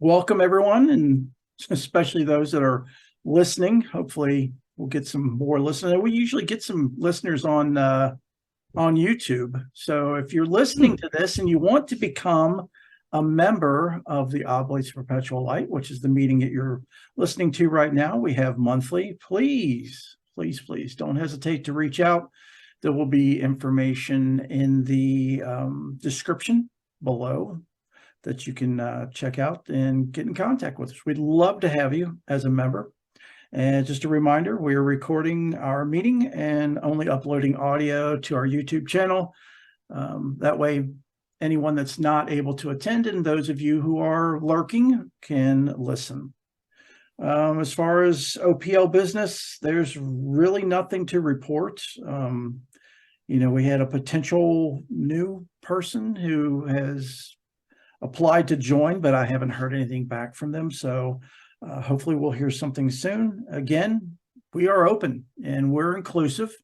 Welcome everyone, and especially those that are listening. Hopefully we'll get some more listeners. We usually get some listeners on YouTube. So if you're listening to this and you want to become a member of the Oblates of Perpetual Light, which is the meeting that you're listening to right now, we have monthly. Please don't hesitate to reach out. There will be information in the description below that you can check out and get in contact with us. We'd love to have you as a member. And just a reminder, we're recording our meeting and only uploading audio to our YouTube channel. That way, anyone that's not able to attend and those of you who are lurking can listen. As far as OPL business, there's really nothing to report. We had a potential new person who has applied to join, but I haven't heard anything back from them. So hopefully we'll hear something soon. Again, we are open and we're inclusive.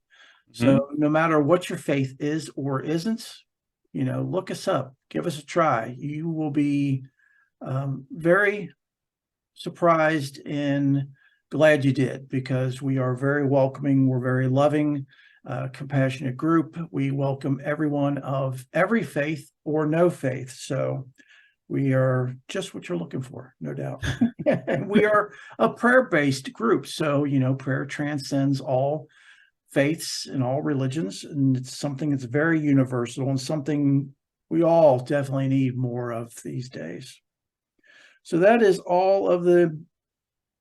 So no matter what your faith is or isn't, look us up, give us a try. You will be very surprised and glad you did, because we are very welcoming. We're very loving, compassionate group. We welcome everyone of every faith or no faith. So we are just what you're looking for, no doubt. And we are a prayer-based group. So, prayer transcends all faiths and all religions. And it's something that's very universal and something we all definitely need more of these days. So that is all of the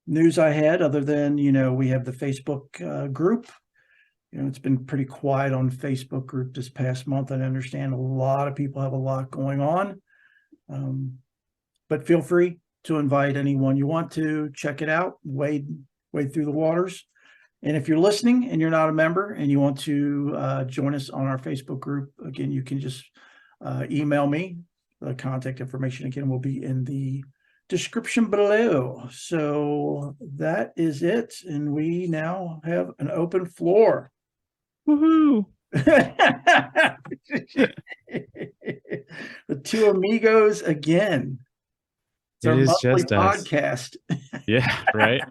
news I had, other than, we have the Facebook group. It's been pretty quiet on Facebook group this past month. I understand a lot of people have a lot going on. But feel free to invite anyone you want to. Check it out, wade through the waters. And if you're listening and you're not a member and you want to join us on our Facebook group, again, you can just email me. The contact information again will be in the description below. So that is it, and we now have an open floor. Woohoo! The two amigos again. It's our monthly podcast. Yeah, right.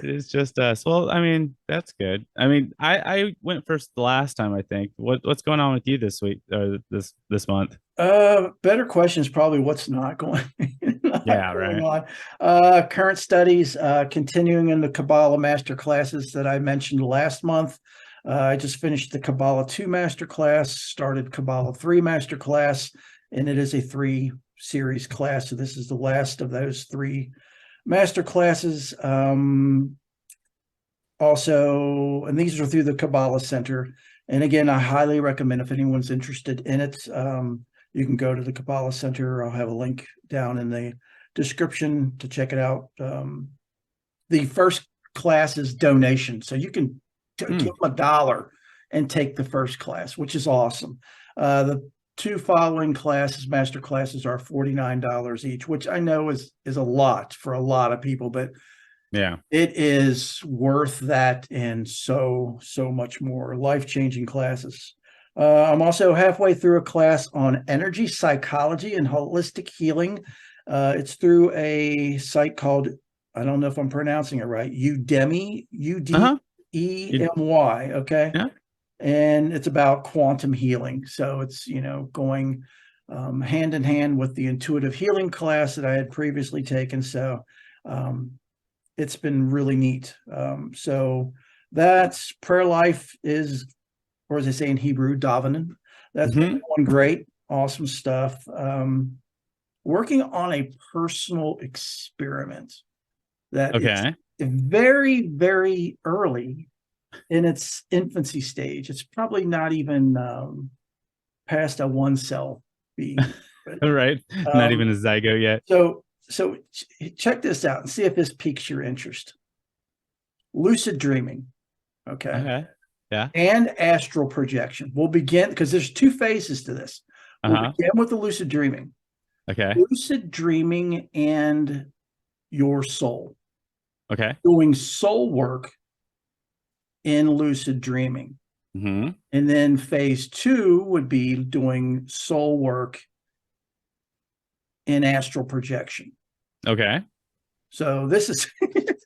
It is just us. Well, I mean, that's good. I mean, I went first the last time, I think. What's going on with you this week or this month? Better question is probably what's not going on. Current studies, continuing in the Kabbalah master classes that I mentioned last month. I just finished the Kabbalah 2 master class, started Kabbalah 3 master class, and it is a 3-series class. So this is the last of those 3 master classes. Also, and these are through the Kabbalah Center. And again, I highly recommend, if anyone's interested in it, you can go to the Kabbalah Center. I'll have a link down in the description to check it out. The first class is donation, so you can give them $1 and take the first class, which is awesome. The 2 following classes, master classes, are $49 each, which I know is a lot for a lot of people, but yeah, it is worth that and so much more. Life-changing classes. I'm also halfway through a class on energy psychology and holistic healing. It's through a site called, I don't know if I'm pronouncing it right, Udemy, Udemy. Okay. Yeah. And it's about quantum healing. So it's, going hand in hand with the intuitive healing class that I had previously taken. So it's been really neat. So that's prayer life is, or as they say in Hebrew, davening. That's been going great. Awesome stuff. Working on a personal experiment that is very, very early in its infancy stage. It's probably not even past a 1-cell being. Right. Not even a zygote yet. So check this out and see if this piques your interest. Lucid dreaming. Okay. Yeah. And astral projection. We'll begin, because there's 2 phases to this. We'll begin with the lucid dreaming. Okay. Lucid dreaming and your soul. Okay. Doing soul work in lucid dreaming. And then phase 2 would be doing soul work in astral projection. Okay. So this is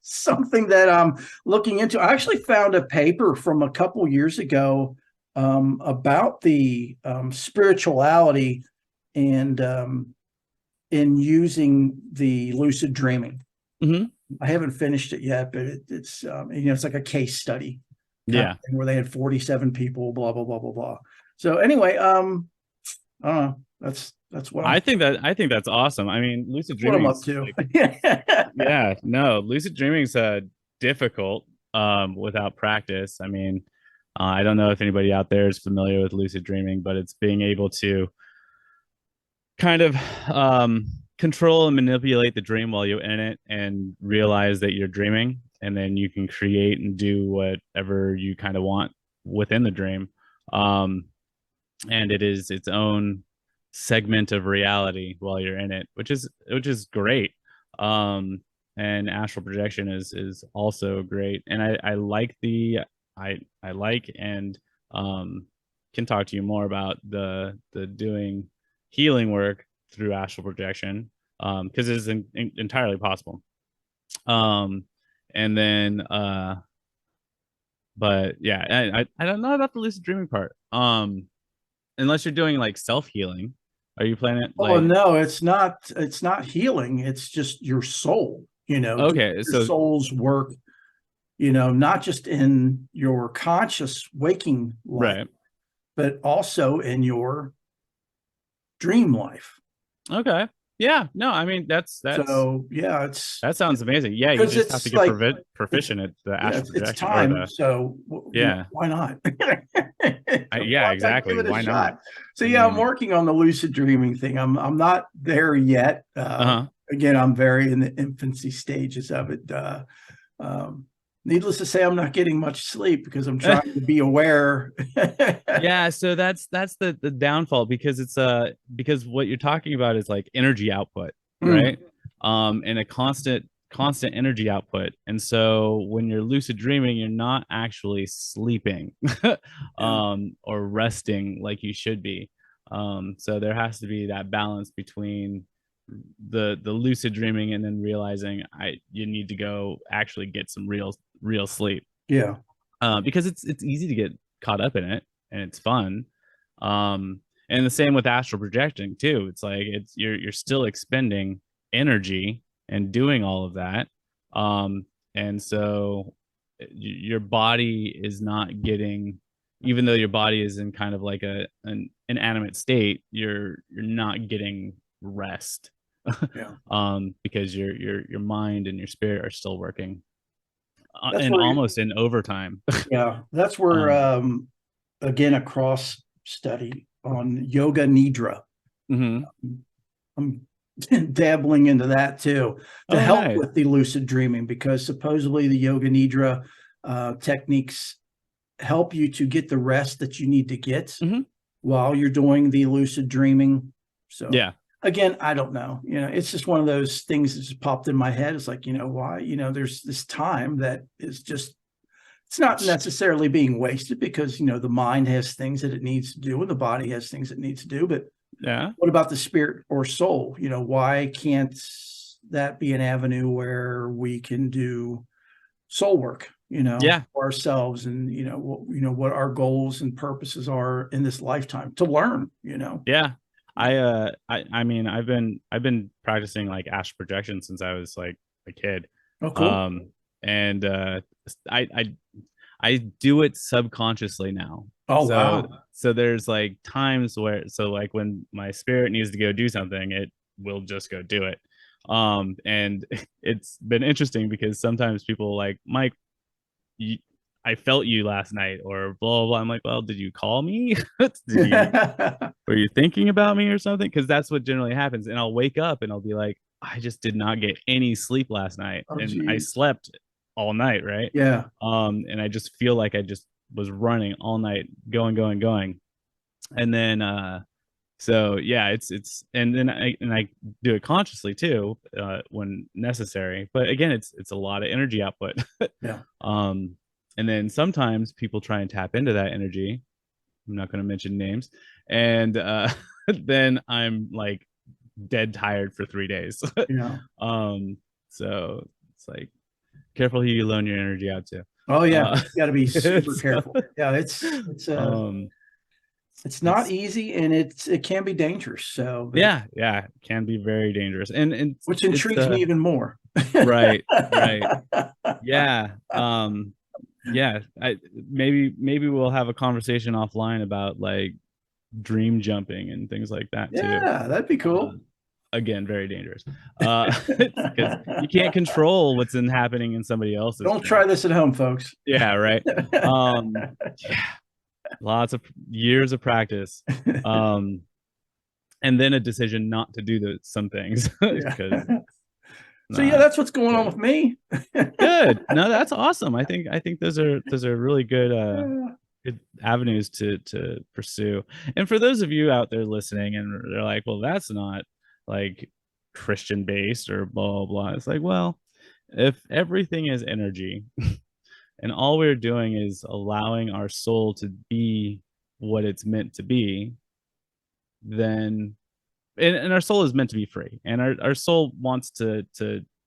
something that I'm looking into. I actually found a paper from a couple years ago about the spirituality and in using the lucid dreaming. Hmm. I haven't finished it yet, but it's it's like a case study kind Yeah. of thing where they had 47 people, blah blah blah blah blah. So anyway, I don't know. That's what I think that's awesome. I mean, lucid I'm dreaming up is to. like, yeah, no, lucid dreaming is difficult without practice. I mean, I don't know if anybody out there is familiar with lucid dreaming, but it's being able to kind of control and manipulate the dream while you're in it and realize that you're dreaming, and then you can create and do whatever you kind of want within the dream. Um, and it is its own segment of reality while you're in it, which is great. Um, and astral projection is also great. And I like I like and can talk to you more about the doing healing work through astral projection because it is entirely possible. Um, and then but yeah, I don't know about the lucid dreaming part. Unless you're doing like self healing. Are you planning Oh like no, it's not healing. It's just your soul, doing okay, your so soul's work, not just in your conscious waking life, right. but also in your dream life. Okay. Yeah, no, I mean that's So yeah, it's that sounds amazing. Yeah, you because just have to it's get like it's proficient at the yeah, astral it's projection or time. the So yeah. why not? Yeah, Why not give exactly. it a Why not? shot? So I yeah, I'm mean, working on the lucid dreaming thing. I'm not there yet. uh-huh. Again, I'm very in the infancy stages of it. Um, Needless to say, I'm not getting much sleep because I'm trying to be aware. Yeah, so that's the downfall because it's because what you're talking about is like energy output, Mm, right? And a constant energy output. And so when you're lucid dreaming, you're not actually sleeping yeah, or resting like you should be. So there has to be that balance between the lucid dreaming and then realizing I you need to go actually get some real sleep yeah. because it's easy to get caught up in it and it's fun. Um, and the same with astral projecting too. It's like you're still expending energy and doing all of that. And so your body is not getting, even though your body is in kind of like an inanimate state, you're not getting rest. Yeah. Because your mind and your spirit are still working That's and where, almost in overtime. yeah, that's where, um, again, a cross study on yoga nidra. mm-hmm. I'm dabbling into that too to Oh, help nice. with the lucid dreaming because supposedly the yoga nidra techniques help you to get the rest that you need to get Hmm. while you're doing the lucid dreaming. So Yeah, again, I don't know. It's just one of those things that just popped in my head. It's like, why? There's this time that is just it's not necessarily being wasted because the mind has things that it needs to do and the body has things it needs to do. But yeah, what about the spirit or soul? Why can't that be an avenue where we can do soul work, yeah, for ourselves and what our goals and purposes are in this lifetime to learn. yeah. I mean, I've been practicing like astral projection since I was like a kid. Oh, cool. Um, and I I I do it subconsciously now. Oh, So wow. so there's like times where so like when my spirit needs to go do something, it will just go do it. And it's been interesting because sometimes people like Mike, you, I felt you last night or blah blah blah. I'm like, well, did you call me? Did you were you thinking about me or something? Because that's what generally happens. And I'll wake up and I'll be like, I just did not get any sleep last night, Oh, and I geez. slept all night, right? Yeah. And I just feel like I just was running all night, going, and then so yeah, it's and I do it consciously too when necessary. But again, it's a lot of energy output. Yeah. um, and then sometimes people try and tap into that energy. I'm not going to mention names, and then I'm like dead tired for 3 days. Yeah. um, so it's like careful who you loan your energy out to. Oh yeah, Uh, you got to be super it's, careful. Yeah, um, it's not it's easy, and it can be dangerous. So, but yeah, it can be very dangerous, and which it's intrigues me even more. right, right, yeah, yeah. Maybe we'll have a conversation offline about like dream jumping and things like that too. Yeah, that'd be Uh, cool. Again, very dangerous. Because you can't control what's happening in somebody else's Don't dream. try this at home, folks. Yeah, right. Yeah, lots of years of practice. Um, and then a decision not to do some things Yeah. because So yeah, not that's what's going on good. with me. Good. No, that's awesome. I think those are really good avenues to pursue. And for those of you out there listening and they're like, well, that's not like Christian based or blah blah blah. It's like, well, if everything is energy and all we're doing is allowing our soul to be what it's meant to be, then and our soul is meant to be free and our soul wants to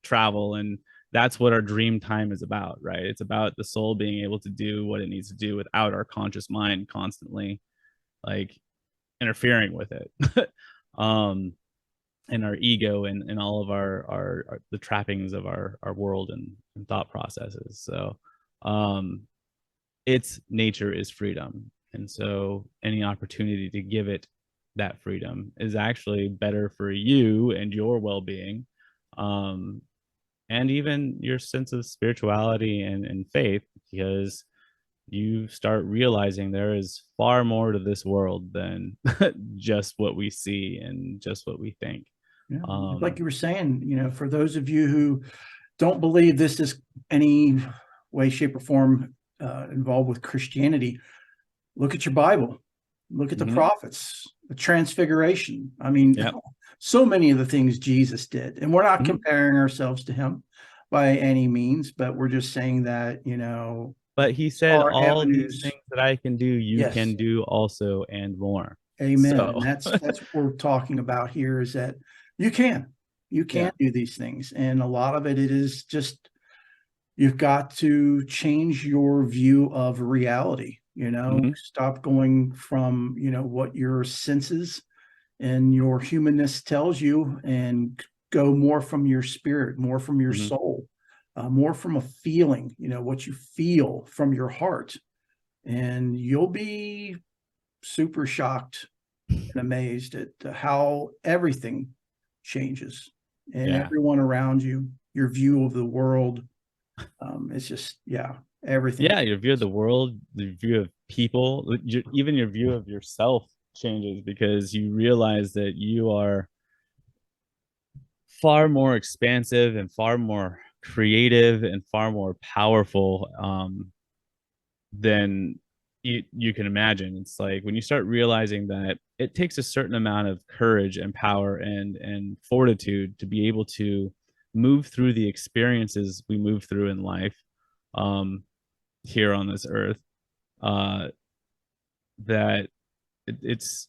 travel, and that's what our dream time is about, right? It's about the soul being able to do what it needs to do without our conscious mind constantly like interfering with it. um and our ego and all of our the trappings of our world and thought processes. So um its nature is freedom, and so any opportunity to give it that freedom is actually better for you and your well-being, um, and even your sense of spirituality and faith, because you start realizing there is far more to this world than just what we see and just what we think. Yeah, like um, you were saying, for those of you who don't believe this is any way, shape, or form involved with Christianity, look at your Bible, look at the mhm, prophets, the transfiguration. I mean, yep, so many of the things Jesus did. And we're not mhm. comparing ourselves to him by any means, but we're just saying that, But he said, our all these avenues. things that I can do, you Yes. can do also and more. Amen. So And that's what we're talking about here, is that you can yeah. do these things. And a lot of it is just, you've got to change your view of reality, Mhm, stop going from, what your senses and your humanness tells you, and go more from your spirit, more from your mhm. soul, more from a feeling, what you feel from your heart. And you'll be super shocked and amazed at how everything changes, and Yeah. everyone around you, your view of the world. It's just, yeah, everything. Yeah, your view of the world, the view of people, even your view of yourself changes because you realize that you are far more expansive and far more creative and far more powerful, than you can imagine. It's like when you start realizing that it takes a certain amount of courage and power and fortitude to be able to move through the experiences we move through in life, um, here on this earth, uh, that it's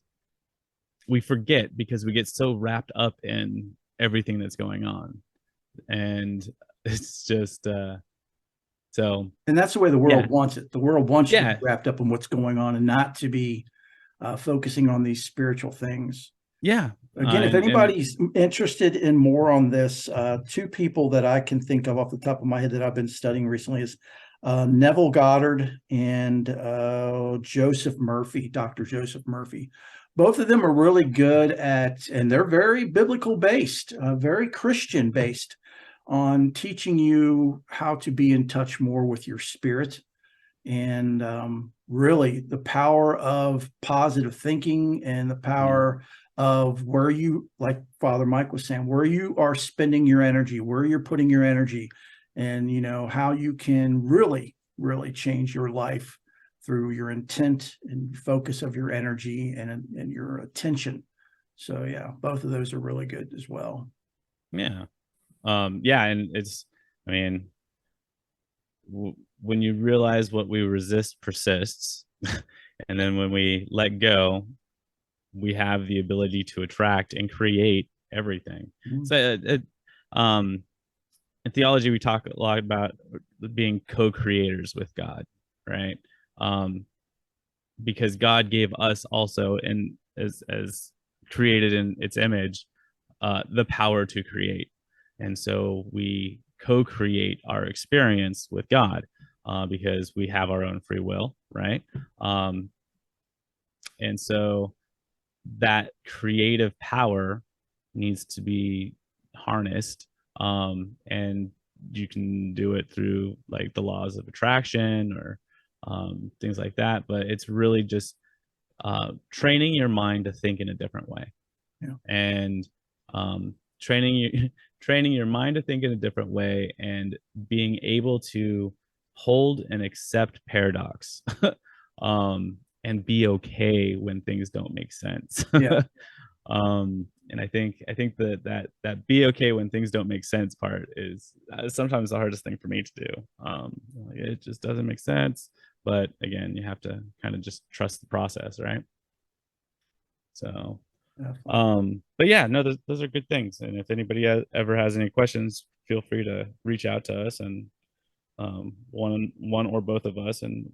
we forget because we get so wrapped up in everything that's going on, and it's just so And that's the way the yeah, world wants it. The world wants you to be yeah, wrapped up in what's going on, and not to be focusing on these spiritual things. yeah, Again, if and anybody's interested in more on this, two people that I can think of off the top of my head that I've been studying recently is Neville Goddard and Joseph Murphy, Dr. Joseph Murphy. Both of them are really good at, and they're very biblical based, very Christian based, on teaching you how to be in touch more with your spirit, and really the power of positive thinking, and the yeah, power of where you, like Father Mike was saying, where you are spending your energy, where you're putting your energy, and how you can really, really change your life through your intent and focus of your energy and your attention. So yeah, both of those are really good as well. yeah, yeah, and it's, I mean, when you realize what we resist persists, and then when we let go, we have the ability to attract and create everything. Mhm. So in theology, we talk a lot about being co-creators with God, right? Um, because God gave us also, and as created in its image, the power to create, and so we co-create our experience with God, because we have our own free will, right? Um, and so that creative power needs to be harnessed, and you can do it through like the laws of attraction or things like that, but it's really just training your mind to think in a different way, Yeah. and training you training your mind to think in a different way, and being able to hold and accept paradox, and be okay when things don't make sense. Yeah. And I think that be okay when things don't make sense part is sometimes the hardest thing for me to do. Like, it just doesn't make sense, but again, you have to kind of just trust the process, right? So Definitely. but yeah, no, those are good things, and if anybody ever has any questions, feel free to reach out to us, and one or both of us, and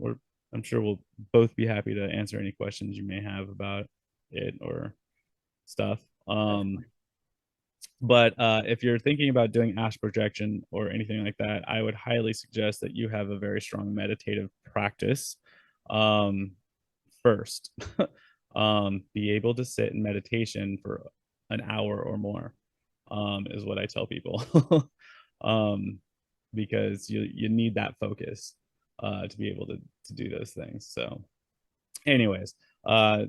I'm sure we'll both be happy to answer any questions you may have about it or stuff. Definitely. But if you're thinking about doing astral projection or anything like that, I would highly suggest that you have a very strong meditative practice, um, first. Be able to sit in meditation for an hour or more, is what I tell people. um, because you need that focus to be able to do those things. So, anyways, uh,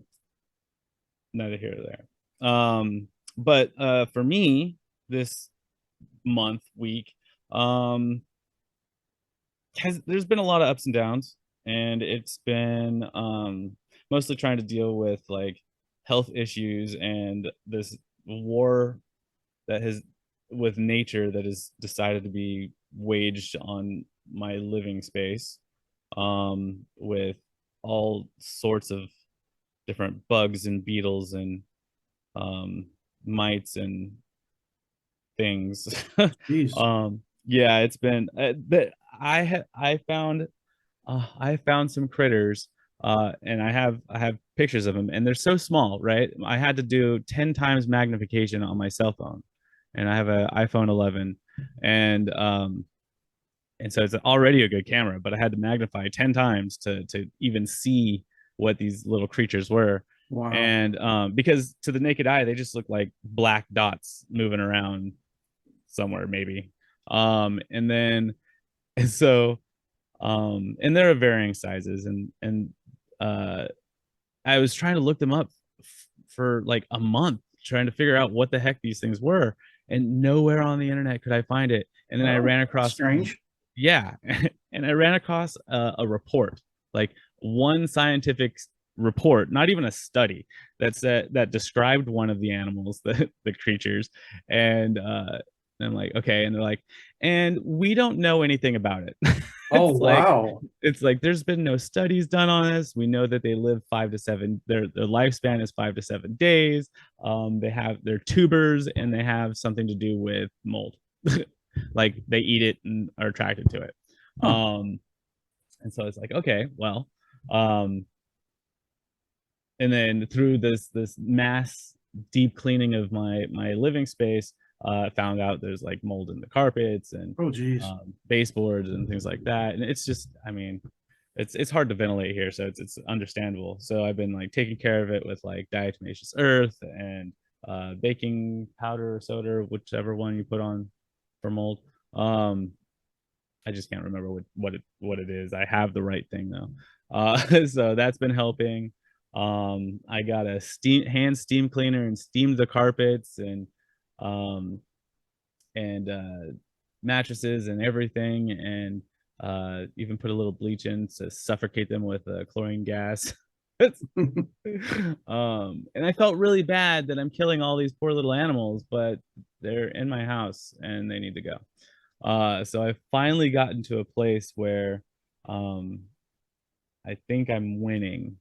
neither here nor there. But for me, this month, week, um, there's been a lot of ups and downs, and it's been mostly trying to deal with like health issues and this war that has with nature that has decided to be waged on my living space, with all sorts of different bugs and beetles and um, mites and things. Jeez. Yeah, it's been but I found some critters, and I have pictures of them, and they're so small, right? I had to do 10 times magnification on my cell phone, and I have an iPhone 11, and and so it's already a good camera, but I had to magnify 10 times to even see what these little creatures were. Wow. And because to the naked eye, they just look like black dots moving around somewhere, maybe. And then and so and there are varying sizes, and uh I was trying to look them up for like a month, trying to figure out what the heck these things were, and nowhere on the internet could I find it. And then I Oh, ran that's across, strange. yeah, and I ran across a report, like one scientific report, not even a study, that described one of the animals, the creatures, and I'm like, okay, and they're like, and we don't know anything about it. Oh, it's like wow. it's like there's been no studies done on this. We know that they live 5 to 7. Their lifespan is 5 to 7 days. They have their tubers, and they have something to do with mold. Like they eat it and are attracted to it. Huh. Um, and so it's like, okay, well, um, and then through this mass deep cleaning of my living space, I found out there's like mold in the carpets and Oh, geez. baseboards and things like that. And it's just, I mean, it's hard to ventilate here, so it's understandable. So I've been like taking care of it with like diatomaceous earth and baking powder or soda, whichever one you put on for mold. Um, I just can't remember what it is. I have the right thing though. So that's been helping. I got a steam cleaner and steamed the carpets um and mattresses and everything, and even put a little bleach in to suffocate them with chlorine gas. And I felt really bad that I'm killing all these poor little animals, but they're in my house and they need to go. So I finally gotten to a place where um, I think I'm winning.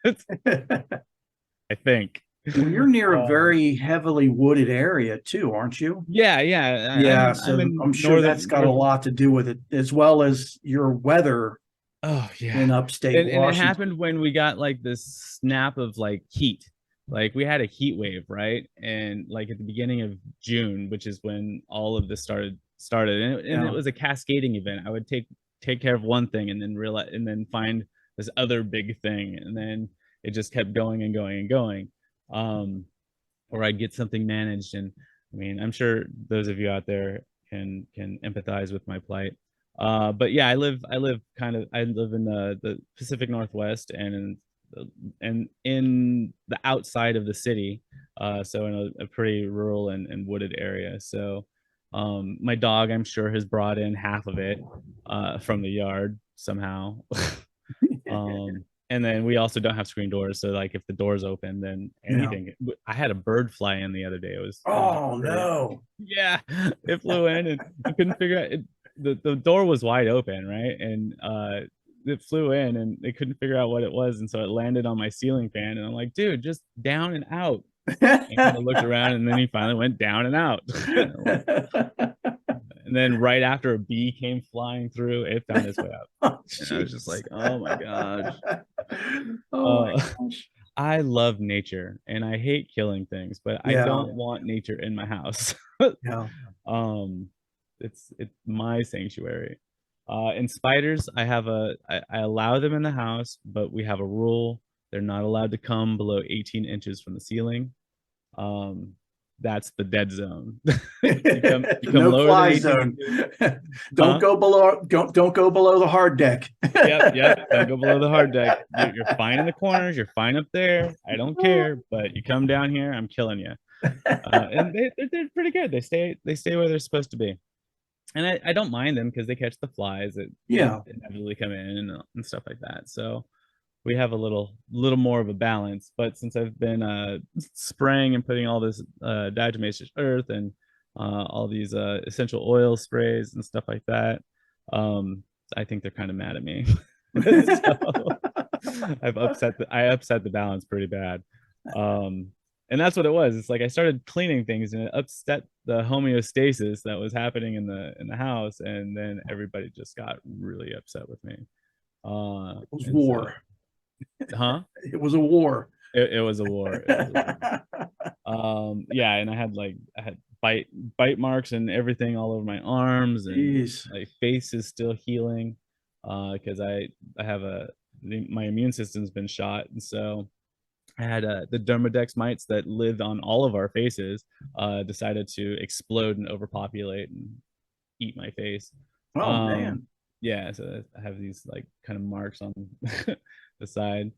I think. Well, you're near a Um, very heavily wooded area too, aren't you? yeah, yeah. Yeah, I'm so in I'm sure that's northern got a north. lot to do with it, as well as your weather Oh yeah. in upstate And it Washington. happened when we got like this snap of like heat. Like we had a heat wave, right? And like at the beginning of June, which is when all of this started, and it Yeah. was a cascading event. I would take care of one thing and then realize and then find this other big thing, and then it just kept going and going and going. Um, or I'd get something managed. And I mean, I'm sure those of you out there can empathize with my plight. But yeah, I live in the Pacific Northwest and in the outside of the city, so in a pretty rural and wooded area. So my dog, I'm sure, has brought in half of it from the yard somehow. And then we also don't have screen doors, so like if the doors open, then Yeah. anything. I had a bird fly in the other day. It was Oh crazy. no. Yeah, it flew in and you couldn't figure out it. The door was wide open, right? And it flew in and they couldn't figure out what it was, and so it landed on my ceiling fan. And I'm like, dude, just down and out. And kind of looked around, and then he finally went down and out. And then right after a bee came flying through, it found its way out. Oh, And I was just jeez. like, oh my gosh. Oh my Uh, gosh. I love nature and I hate killing things, but I Yeah. don't want nature in my house. Yeah. um, it's my sanctuary. And spiders, I allow them in the house, but we have a rule. They're not allowed to come below 18 inches from the ceiling. Um, that's the dead zone. You come No lower than fly 18 zone. inches, Don't huh? go below. Don't go below the hard deck. Yep. Don't go below the hard deck. You're fine in the corners. You're fine up there. I don't care. But you come down here, I'm killing you. And they're pretty good. They stay where they're supposed to be, and I don't mind them because they catch the flies that Yeah. inevitably come in and stuff like that. So we have a little more of a balance. But since I've been spraying and putting all this diatomaceous earth and all these essential oil sprays and stuff like that, um, I think they're kind of mad at me. So I upset the balance pretty bad. Um, and that's what it was. It's like I started cleaning things and it upset the homeostasis that was happening in the house, and then everybody just got really upset with me. It was And so, war. huh? It was a war. It was a war. It was a war. Yeah, and I had bite marks and everything all over my arms, and Jeez. my face is still healing because I have my immune system's been shot, and so I had the dermadex mites that lived on all of our faces decided to explode and overpopulate and eat my face. Oh Um, man. yeah, so I have these like kind of marks on the side.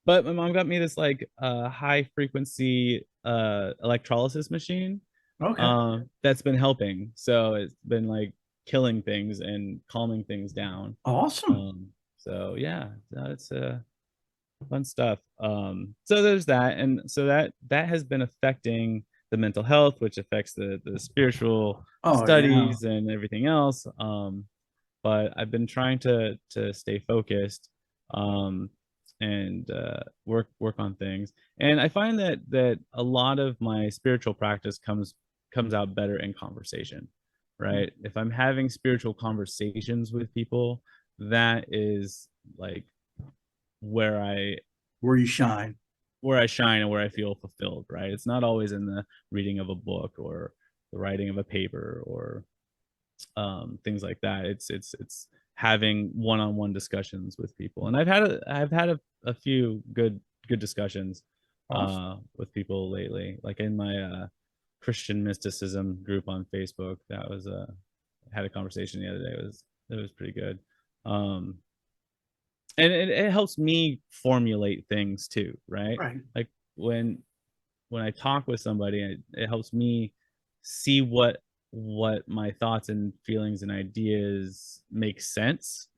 But my mom got me this like high frequency electrolysis machine Okay. that's been helping. So it's been like killing things and calming things down. Awesome. So yeah, it's fun stuff. So there's that, and so that has been affecting the mental health, which affects the spiritual Oh yeah. studies and everything else. But I've been trying to stay focused, um, and work on things. And I find that a lot of my spiritual practice comes out better in conversation, right? If I'm having spiritual conversations with people, that is like where I Where you shine. where I shine and where I feel fulfilled, right? It's not always in the reading of a book or the writing of a paper or things like that. It's having one-on-one discussions with people, and I've had a few good discussions Awesome. with people lately, like in my Christian mysticism group on Facebook. That was had a conversation the other day. It was pretty good. Um, and it helps me formulate things too, right? Right. Like when I talk with somebody, it helps me see what my thoughts and feelings and ideas make sense.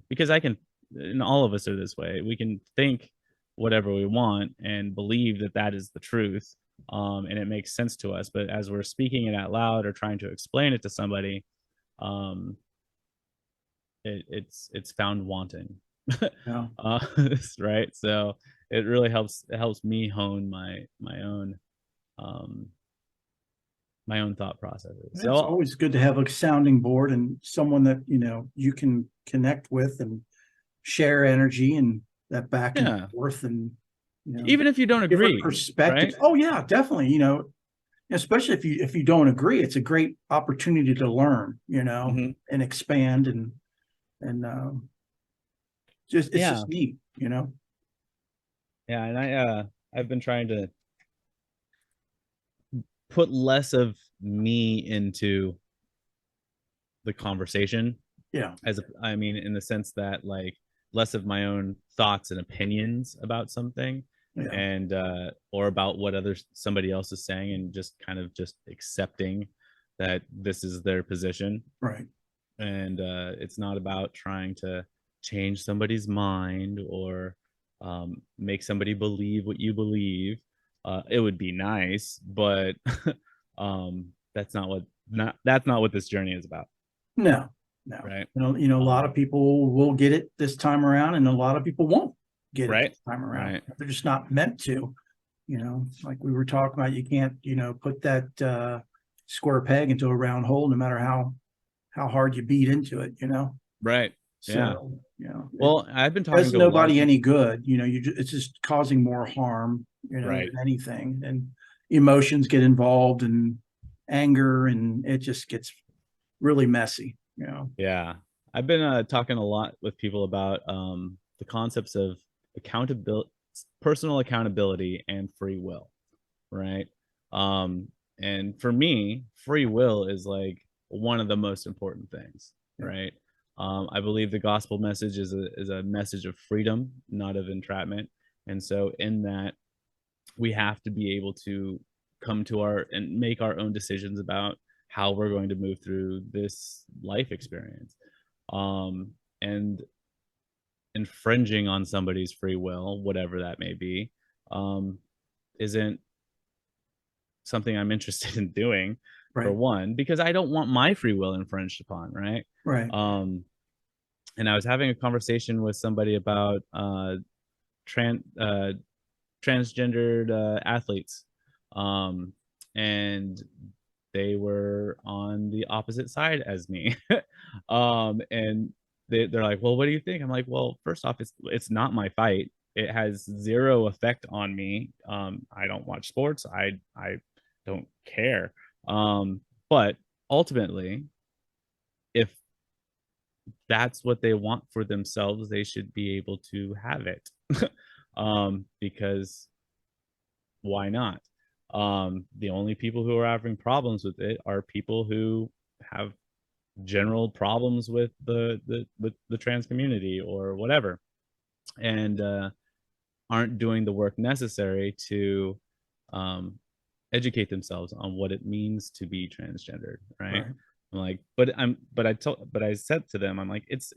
Because I can, and all of us are this way. We can think whatever we want and believe that that is the truth, and it makes sense to us. But as we're speaking it out loud or trying to explain it to somebody, um, it's found wanting. Yeah. uh, right. So it really helps. It helps me hone um, my own thought processes. It's So always good to have a sounding board and someone that, you can connect with and share energy and that back and yeah, forth and, even if you don't different agree, perspectives. right? Oh yeah, definitely. Especially if you don't agree, it's a great opportunity to learn, Hmm. and expand and it's Yeah, just neat. yeah, and I've been trying to put less of me into the conversation, Yeah. I mean, in the sense that like less of my own thoughts and opinions about something, Yeah. and or about what somebody else is saying, and just kind of just accepting that this is their position. Right. And it's not about trying to change somebody's mind or make somebody believe what you believe. It would be nice, but that's not what this journey is about, No, no. right? A lot of people will get it this time around, and a lot of people won't get it Right, this time around. right, They're just not meant to. Like we were talking about, you can't, put that square peg into a round hole, no matter how hard you beat into it. right. Yeah. So, it Well, I've been talking does to a lot of nobody any people. good. It's just causing more harm, than Right. anything. And emotions get involved and anger, and it just gets really messy. Yeah. I've been talking a lot with people about the concepts of accountability, personal accountability, and free will, right? Um, and for me, free will is like one of the most important things, Yeah. right? I believe the gospel message is a message of freedom, not of entrapment. And so, in that, we have to be able to come to our and make our own decisions about how we're going to move through this life experience. Um, and infringing on somebody's free will, whatever that may be, um, isn't something I'm interested in doing, for Right. one, because I don't want my free will infringed upon, right? Right. Um, and I was having a conversation with somebody about trans transgendered athletes, um, and they were on the opposite side as me. And they're like, "Well, what do you think?" I'm like, "Well, first off, it's not my fight. It has zero effect on me. I don't watch sports. I don't care. Um, but ultimately, if that's what they want for themselves, they should be able to have it." Because why not? The only people who are having problems with it are people who have general problems with the trans community or whatever, and aren't doing the work necessary to um, educate themselves on what it means to be transgendered, right? Right. I'm like, but I said to them, I'm like, it's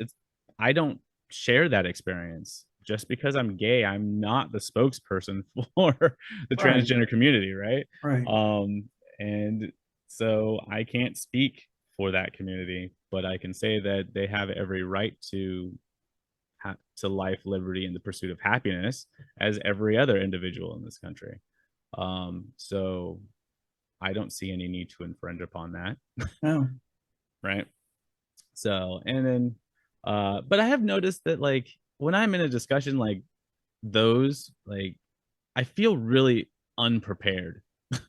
I don't share that experience. Just because I'm gay, I'm not the spokesperson for the Right. transgender community, right? Right. um and so I can't speak for that community, but I can say that they have every right to life, liberty, and the pursuit of happiness as every other individual in this country. So I don't see any need to infringe upon that, No. right? So, and then, but I have noticed that like when I'm in a discussion like those, like I feel really unprepared.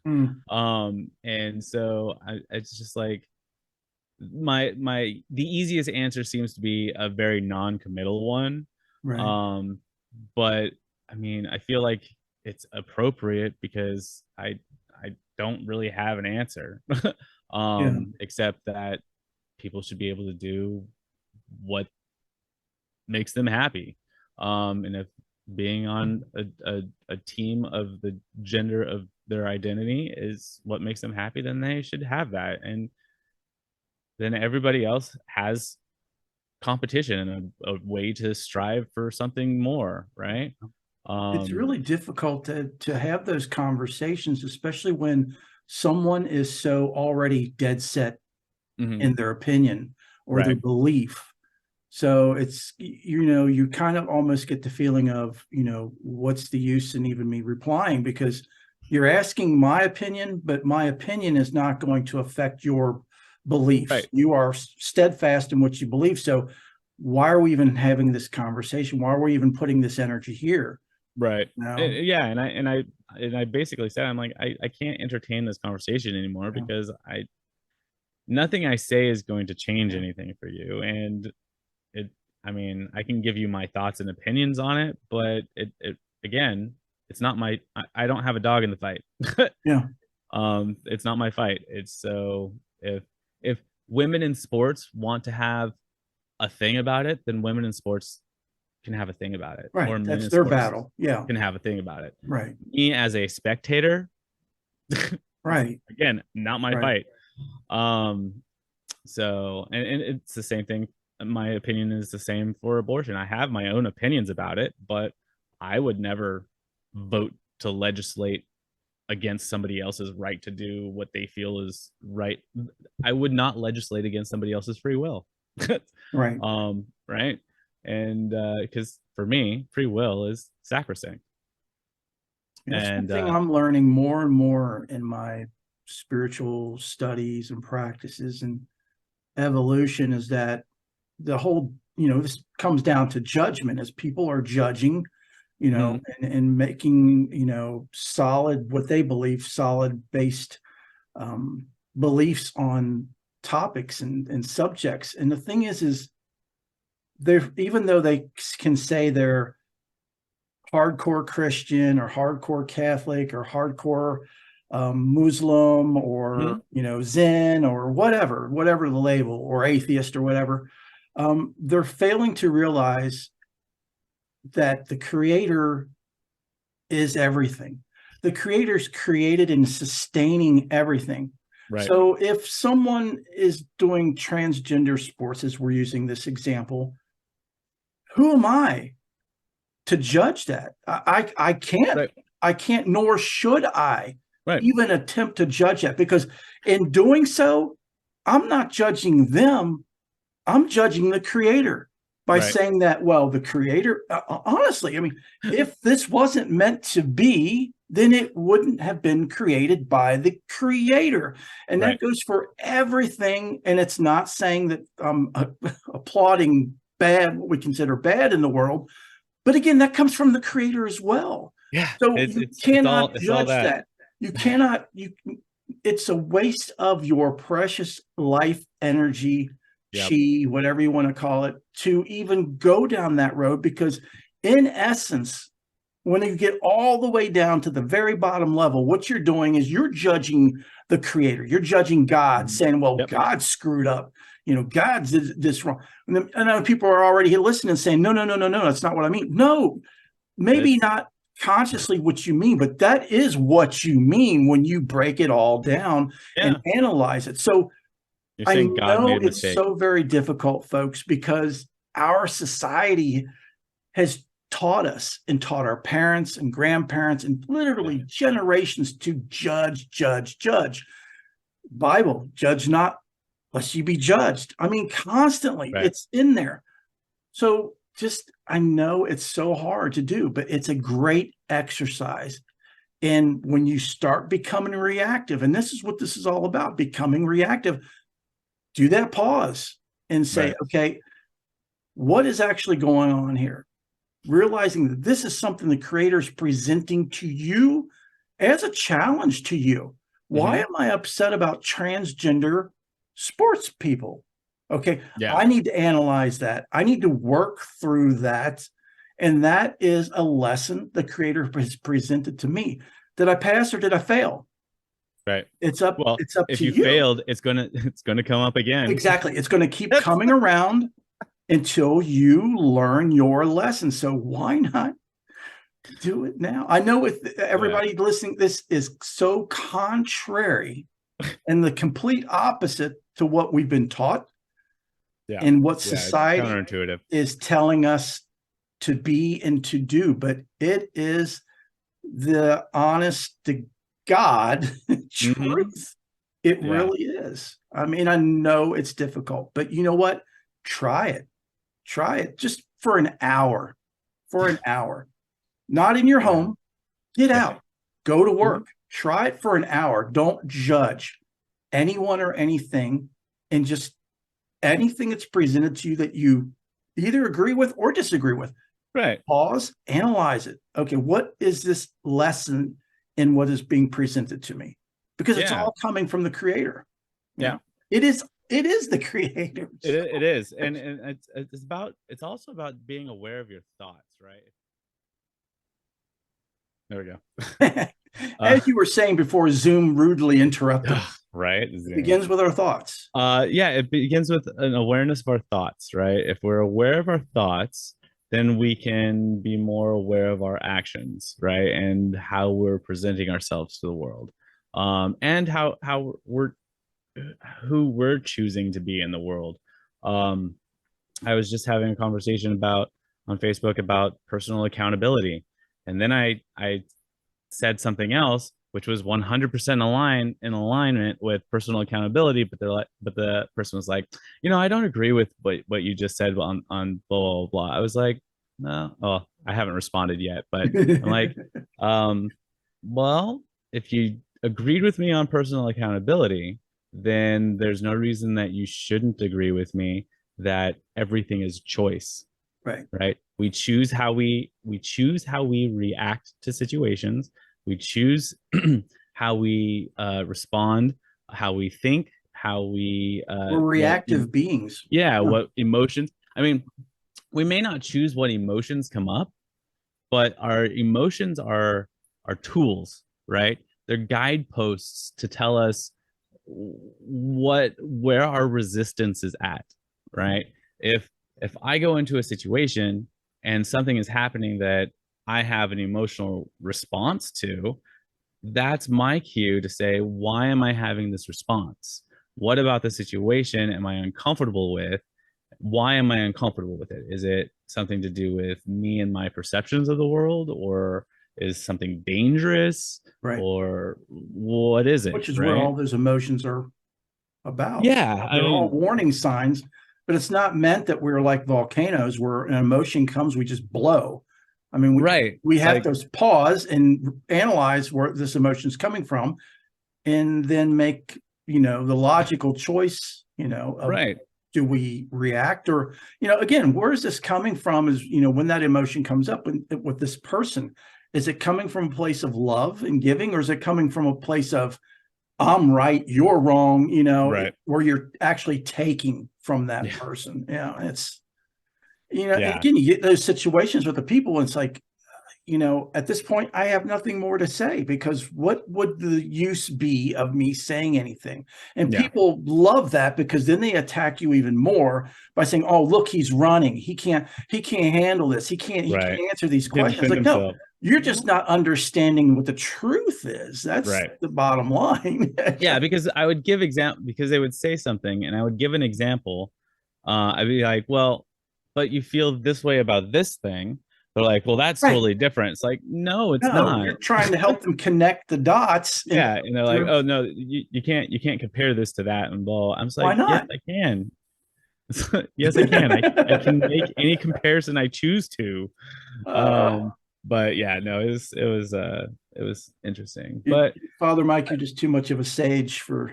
Mm. And so it's just like the easiest answer seems to be a very non-committal one. Right. Um, but I mean, I feel like it's appropriate because I don't really have an answer, Yeah. except that people should be able to do what makes them happy. And if being on a team of the gender of their identity is what makes them happy, then they should have that. And then everybody else has competition and a way to strive for something more, right? It's Um, really difficult to have those conversations, especially when someone is so already dead set mhm, in their opinion or their right. belief. So it's, you kind of almost get the feeling of, what's the use in even me replying, because you're asking my opinion, but my opinion is not going to affect your beliefs. Right. You are steadfast in what you believe. So why are we even having this conversation? Why are we even putting this energy here? Right. No. Yeah. And I basically said, I'm like, I can't entertain this conversation anymore Yeah. because nothing I say is going to change Yeah. anything for you. And it, I mean, I can give you my thoughts and opinions on it, but again, it's not I don't have a dog in the fight. Yeah. It's not my fight. It's so if women in sports want to have a thing about it, then women in sports can have a thing about it, Right. or men That's in their sports battle. Yeah. can have a thing about it. Right. Me as a spectator, Right. again, not my Right. fight. Um, and it's the same thing. My opinion is the same for abortion. I have my own opinions about it, but I would never vote to legislate against somebody else's right to do what they feel is right. I would not legislate against somebody else's free will. Right. Right. And because for me, free will is sacrosanct. That's one And thing I'm learning more and more in my spiritual studies and practices and evolution, is that the whole, this comes down to judgment, as people are judging, mhm, and making, solid, what they believe, solid based beliefs on topics and subjects. And the thing is they're, even though they can say they're hardcore Christian or hardcore Catholic or hardcore Muslim, or mhm, Zen, or whatever the label, or atheist or whatever, they're failing to realize that the Creator is everything. The Creator's created and sustaining everything. right, So if someone is doing transgender sports, as we're using this example, who am I to judge that? I can't, right, nor should I right, even attempt to judge that, because in doing so, I'm not judging them. I'm judging the Creator by right, saying that, well, the Creator, honestly, I mean, if this wasn't meant to be, then it wouldn't have been created by the Creator. And that right, goes for everything. And it's not saying that I'm applauding bad, what we consider bad in the world, but again, that comes from the Creator as well. yeah. So It's you it's it's all cannot it's all judge that. that. You cannot, it's a waste of your precious life energy, Yep. chi, whatever you want to call it, to even go down that road. Because in essence, when you get all the way down to the very bottom level, what you're doing is you're judging the Creator. You're judging God, Mhm. saying, well, Yep. God screwed up. God did this wrong. And then, I know people are already listening and saying, no, no, no, no, no, that's not what I mean. No, maybe It's not consciously what you mean, but that is what you mean when you break it all down and Yeah. analyze it. So You're I saying God know made a it's mistake. so very difficult, folks, because our society has taught us and taught our parents and grandparents and Yeah. literally generations to judge, judge, judge. Bible, judge not lest you be judged. I mean, constantly Right. it's in there. So just, I know it's so hard to do, but it's a great exercise. And when you start becoming reactive, and this is what this is all about, becoming reactive, do that pause and say, Right. okay, what is actually going on here? Realizing that this is something the Creator is presenting to you as a challenge to you. Why Hmm. am I upset about transgender sports people? Okay, Yeah. I need to analyze that. I need to work through that. And that is a lesson the Creator has presented to me. Did I pass or did I fail? Right. It's up, Well, if to you you. failed, it's gonna come up again. Exactly. It's going to keep coming around until you learn your lesson. So why not do it now? I know with Yeah. everybody listening, this is so contrary and the complete opposite to what we've been taught Yeah. and what Yeah. It's society counterintuitive. is telling us to be and to do. But it is the honest to God Hmm. truth. It Yeah. really is. I mean, I know it's difficult, but you know what? Try it. Try it just for an hour. For an hour. Not in your home. Get out. Go to work. Try it for an hour. Don't judge anyone or anything, and just anything that's presented to you that you either agree with or disagree with. Right. Pause, analyze it. Okay, what is this lesson in what is being presented to me? Because it's all coming from the creator. Yeah. It is the creator. It is. And it's also about being aware of your thoughts, right? There we go. As you were saying before, Zoom rudely interrupted. Right. It begins with our thoughts. Yeah, it begins with an awareness of our thoughts, right? If we're aware of our thoughts, then we can be more aware of our actions, right? And how we're presenting ourselves to the world. And how we're who we're choosing to be in the world. I was just having a conversation about on Facebook about personal accountability. And then I said something else which was 100% in alignment with personal accountability, but the person was like, I don't agree with what you just said on blah blah blah. I was like, no, I haven't responded yet, but I'm like, well, if you agreed with me on personal accountability, then there's no reason that you shouldn't agree with me that everything is choice. Right. We choose how we react to situations. We choose how we respond, how we think, how we we're reactive beings. Yeah, what emotions. I mean, we may not choose what emotions come up, but our emotions are tools, right? They're guideposts to tell us where our resistance is at, right? If I go into a situation and something is happening that I have an emotional response to, that's my cue to say, why am I having this response? What about the situation am I uncomfortable with? Why am I uncomfortable with it? Is it something to do with me and my perceptions of the world, or is something dangerous, or what is it? Which is what all those emotions are about. Yeah, they're all warning signs, but it's not meant that we're like volcanoes where an emotion comes, we just blow. I mean, we have to pause and analyze where this emotion is coming from, and then make the logical choice. Of, do we react, or again, where is this coming from? Is when that emotion comes up with this person, is it coming from a place of love and giving, or is it coming from a place of I'm right, you're wrong? Where you're actually taking from that person. It's again, you get those situations with the people, and it's like, at this point, I have nothing more to say, because what would the use be of me saying anything? And people love that, because then they attack you even more by saying, oh, look, he's running. He can't handle this. He can't answer these questions. Like, no, you're just not understanding what the truth is. That's the bottom line. Yeah, because I would give because they would say something and I would give an example. I'd be like, well, but you feel this way about this thing. They're like, well, that's totally different. It's like, no, it's not. You're trying to help them connect the dots. And they're like, oh no, you can't compare this to that. And blah. I'm just like, why not? Yes, I can. Yes, I can. I can make any comparison I choose to. But yeah, no, it was interesting. But Father Mike, you're just too much of a sage for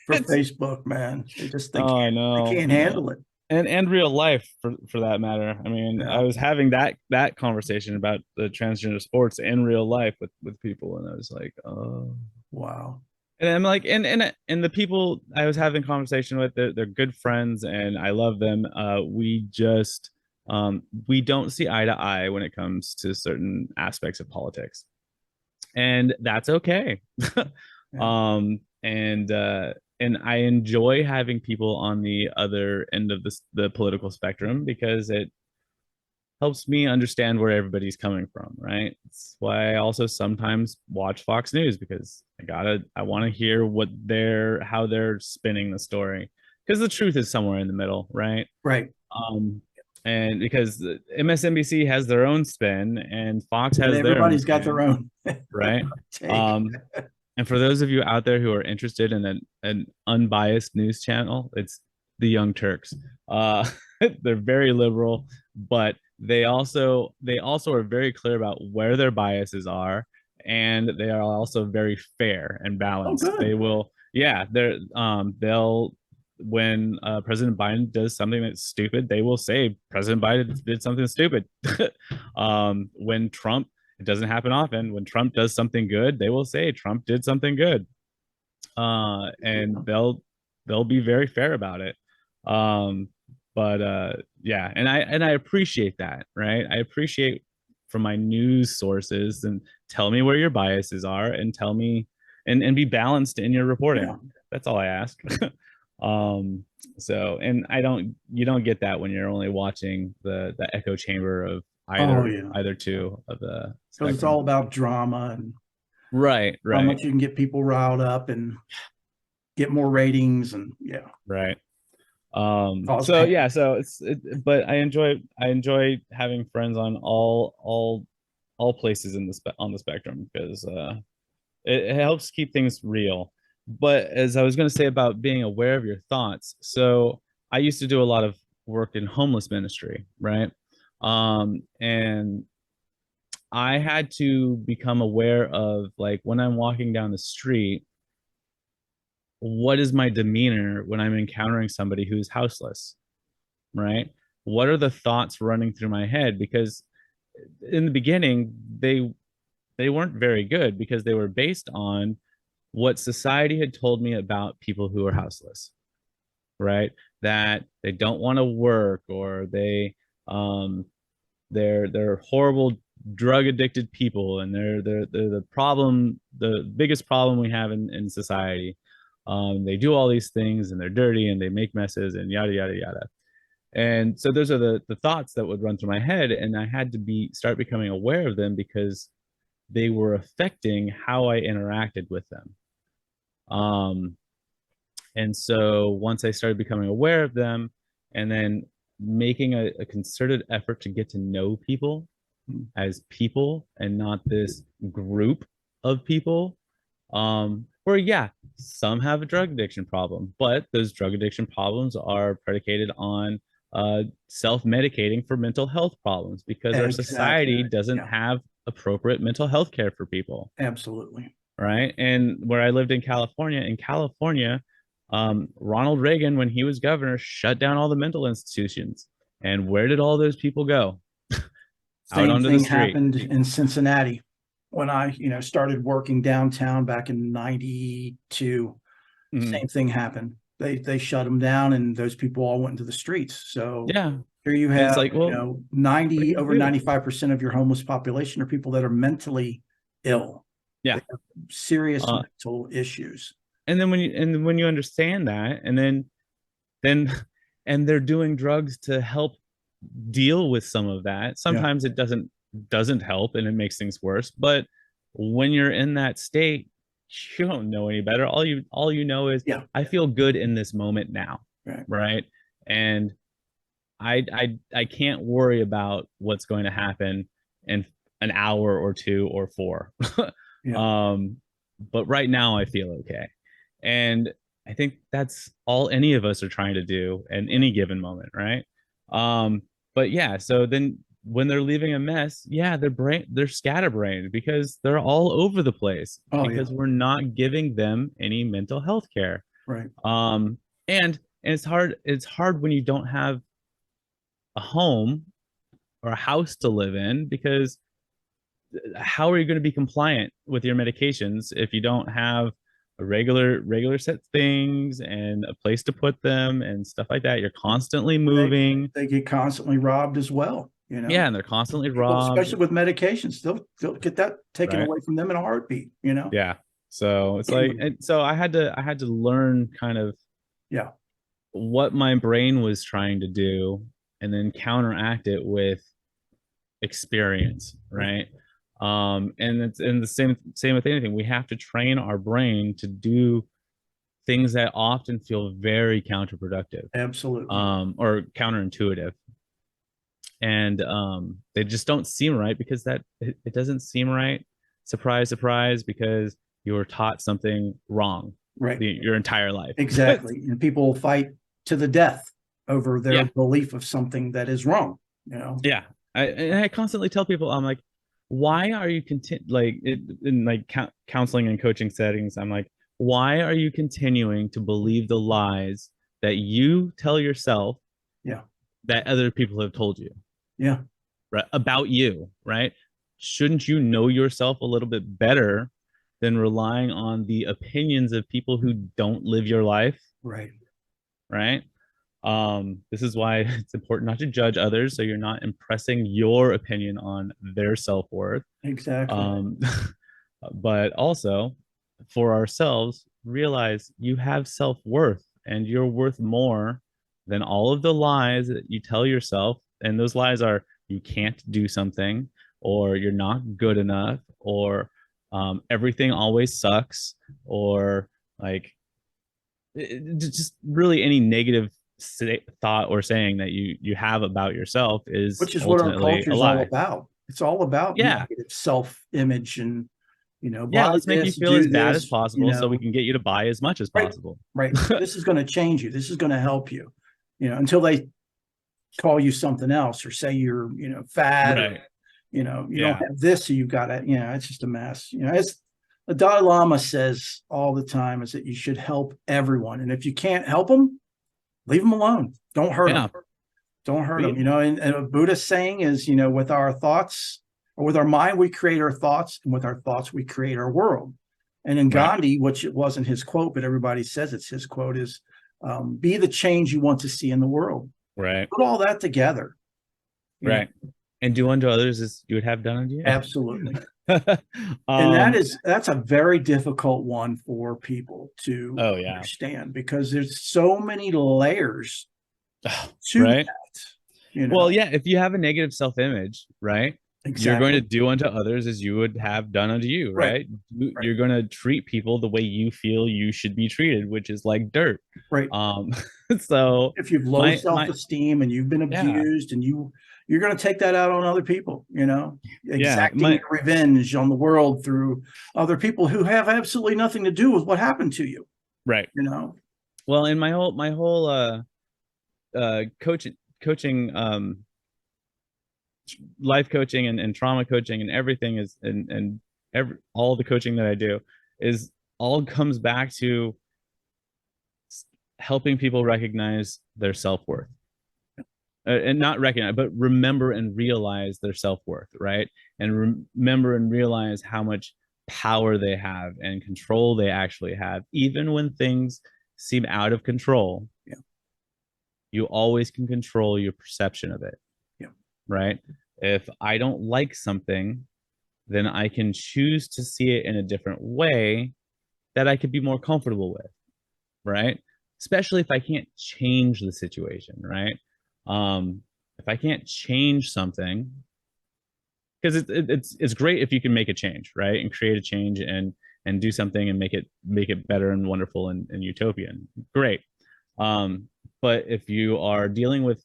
Facebook, man. They just think they can't handle it. And real life for that matter. I mean, I was having that conversation about the transgender sports in real life with people, and I was like, oh wow. And I'm like, and the people I was having conversation with, they're good friends, and I love them. We just we don't see eye to eye when it comes to certain aspects of politics, and that's okay. And I enjoy having people on the other end of the political spectrum, because it helps me understand where everybody's coming from, right? That's why I also sometimes watch Fox News, because I want to hear how they're spinning the story, because the truth is somewhere in the middle, right? And because MSNBC has their own spin and Fox has everybody's got their own, right? And for those of you out there who are interested in an unbiased news channel, it's the Young Turks. They're very liberal, but they also are very clear about where their biases are, and they are also very fair and Oh, balanced. They good. will, yeah, they'll when President Biden does something that's stupid, they will say President Biden did something stupid. When Trump, it doesn't happen often. When Trump does something good, they will say Trump did something good, and they'll be very fair about it. Um, but yeah, and I appreciate that, right? I appreciate from my news sources and tell me where your biases are and tell me and be balanced in your Yeah. reporting. That's all I ask. um so and I don't you don't get that when you're only watching the echo chamber of Oh, either yeah. either two of the Because it's spectrum. all about drama and Right, how right, much you can get people riled up and get more ratings and yeah, right. cause So yeah, panic. so but I enjoy having friends on all places in on the spectrum because it helps keep things real. But as I was going to say about being aware of your thoughts, so I used to do a lot of work in homeless ministry, right? And I had to become aware of, like, when I'm walking down the street, what is my demeanor when I'm encountering somebody who's houseless, right? What are the thoughts running through my head? Because in the beginning, they weren't very good because they were based on what society had told me about people who are houseless, right? That they don't want to work, or um they're horrible drug addicted people, and they're the problem, the biggest problem we have in society. They do all these things and they're dirty and they make messes and yada yada yada. And so those are the thoughts that would run through my head, and I had to be start becoming aware of them because they were affecting how I interacted with them. Um, and so once I started becoming aware of them, and then making a concerted effort to get to know as people and not this group of people, where, yeah, some have a drug addiction problem, but those drug addiction problems are predicated on self-medicating for mental health problems because our Exactly. society doesn't Yeah, have appropriate mental health care for people, absolutely. right? And where I lived in California, Ronald Reagan, when he was governor, shut down all the mental institutions. And where did all those people go? Out Same onto the thing street. happened in Cincinnati when I, started working downtown back in 92. Mhm. Same thing happened. They shut them down and those people all went into the streets. So Yeah. here you And it's have, like, well, what are you 90 going over to do? 95% of your homeless population are people that are mentally ill. Yeah. They have serious Uh, mental issues. and when you understand that, and then and they're doing drugs to help deal with some of that. Yeah. Sometimes it doesn't help and it makes things worse. But when you're in that state, you don't know any better. All you know is Yeah. I feel good in this moment now, Right. right? And I can't worry about what's going to happen in an hour or two or four. Yeah. um, but right now I feel okay. And I think that's all any of us are trying to do in any given moment, right? Um, but yeah, so then when they're leaving a mess, yeah, they're scatterbrained because they're all over the place Oh, yeah. because we're not giving them any mental health care. Right. Um, and it's hard when you don't have a home or a house to live in, because how are you going to be compliant with your medications if you don't have a regular set things and a place to put them and stuff like that? You're constantly They, moving. they get constantly robbed as well. Yeah, and they're constantly People, robbed, especially with medications, they'll get that taken right? away from them in a heartbeat. Yeah. So it's like, and so I had to learn kind of Yeah. what my brain was trying to do and then counteract it with experience, Right. right? And it's in the same with anything. We have to train our brain to do things that often feel very counterproductive, Absolutely. or counterintuitive, and they just don't seem right because it doesn't seem right. Surprise, surprise, because you were taught something wrong Right. your entire life. Exactly. And people fight to the death. over their Yeah. belief of something that is wrong, you know? Yeah. I constantly tell people, I'm like, why are you in like counseling and coaching settings? I'm like, why are you continuing to believe the lies that you tell yourself Yeah. that other people have told you, Yeah. right? About you, right? Shouldn't you know yourself a little bit better than relying on the opinions of people who don't live your life, Right. right? This is why it's important not to judge others, so you're not impressing your opinion on their self-worth. Exactly. Um, but also for ourselves, realize you have self-worth and you're worth more than all of the lies that you tell yourself. And those lies are you can't do something, or you're not good enough, or everything always sucks, or like just really any negative thought or saying that you have about yourself is Which is what our ultimately culture a is all lie. about. It's all about Yeah. negative self-image and, Yeah, buy let's make you this, feel as do bad as this, possible so we can get you to buy as much as right, possible. right. This is going to change you. This is going to help you, until they call you something else or say you're, fat or, Right. you don't Yeah. have this, so you got to, it's just a mess. As the Dalai Lama says all the time is that you should help everyone. And if you can't help them, leave them alone. Don't hurt Yeah. them. Don't hurt them. We, And a Buddhist saying is, with our thoughts or with our mind, we create our thoughts, and with our thoughts, we create our world. And in right. Gandhi, which it wasn't his quote, but everybody says it's his quote, is be the change you want to see in the world. Right. Put all that together. Right. And do unto others as you would have done unto you. Absolutely. And that's a very difficult one for people to Oh yeah. understand, because there's so many layers to Right. that. Well, yeah, if you have a negative self-image, right? You're going Exactly. to do unto others as you would have done unto you, Right. right? Right. You're going to treat people the way you feel you should be treated, which is like dirt. Right. So If you've low self-esteem and you've been abused, and you're going to take that out on other people, exacting your revenge on the world through other people who have absolutely nothing to do with what happened to you. Right. Well, in my whole coaching life coaching and trauma coaching and everything is and all the coaching that I do is all comes back to helping people recognize their self-worth, and not recognize, but remember and realize their self-worth, right? And remember and realize how much power they have and control they actually have, even when things seem out of control. Yeah. You always can control your perception of it. Yeah. Right. If I don't like something, then I can choose to see it in a different way that I could be more comfortable with. Right. Especially if I can't change the situation. Right. If I can't change something, because it's great if you can make a change, right, and create a change and do something and make it better and wonderful and utopian. Great. But if you are dealing with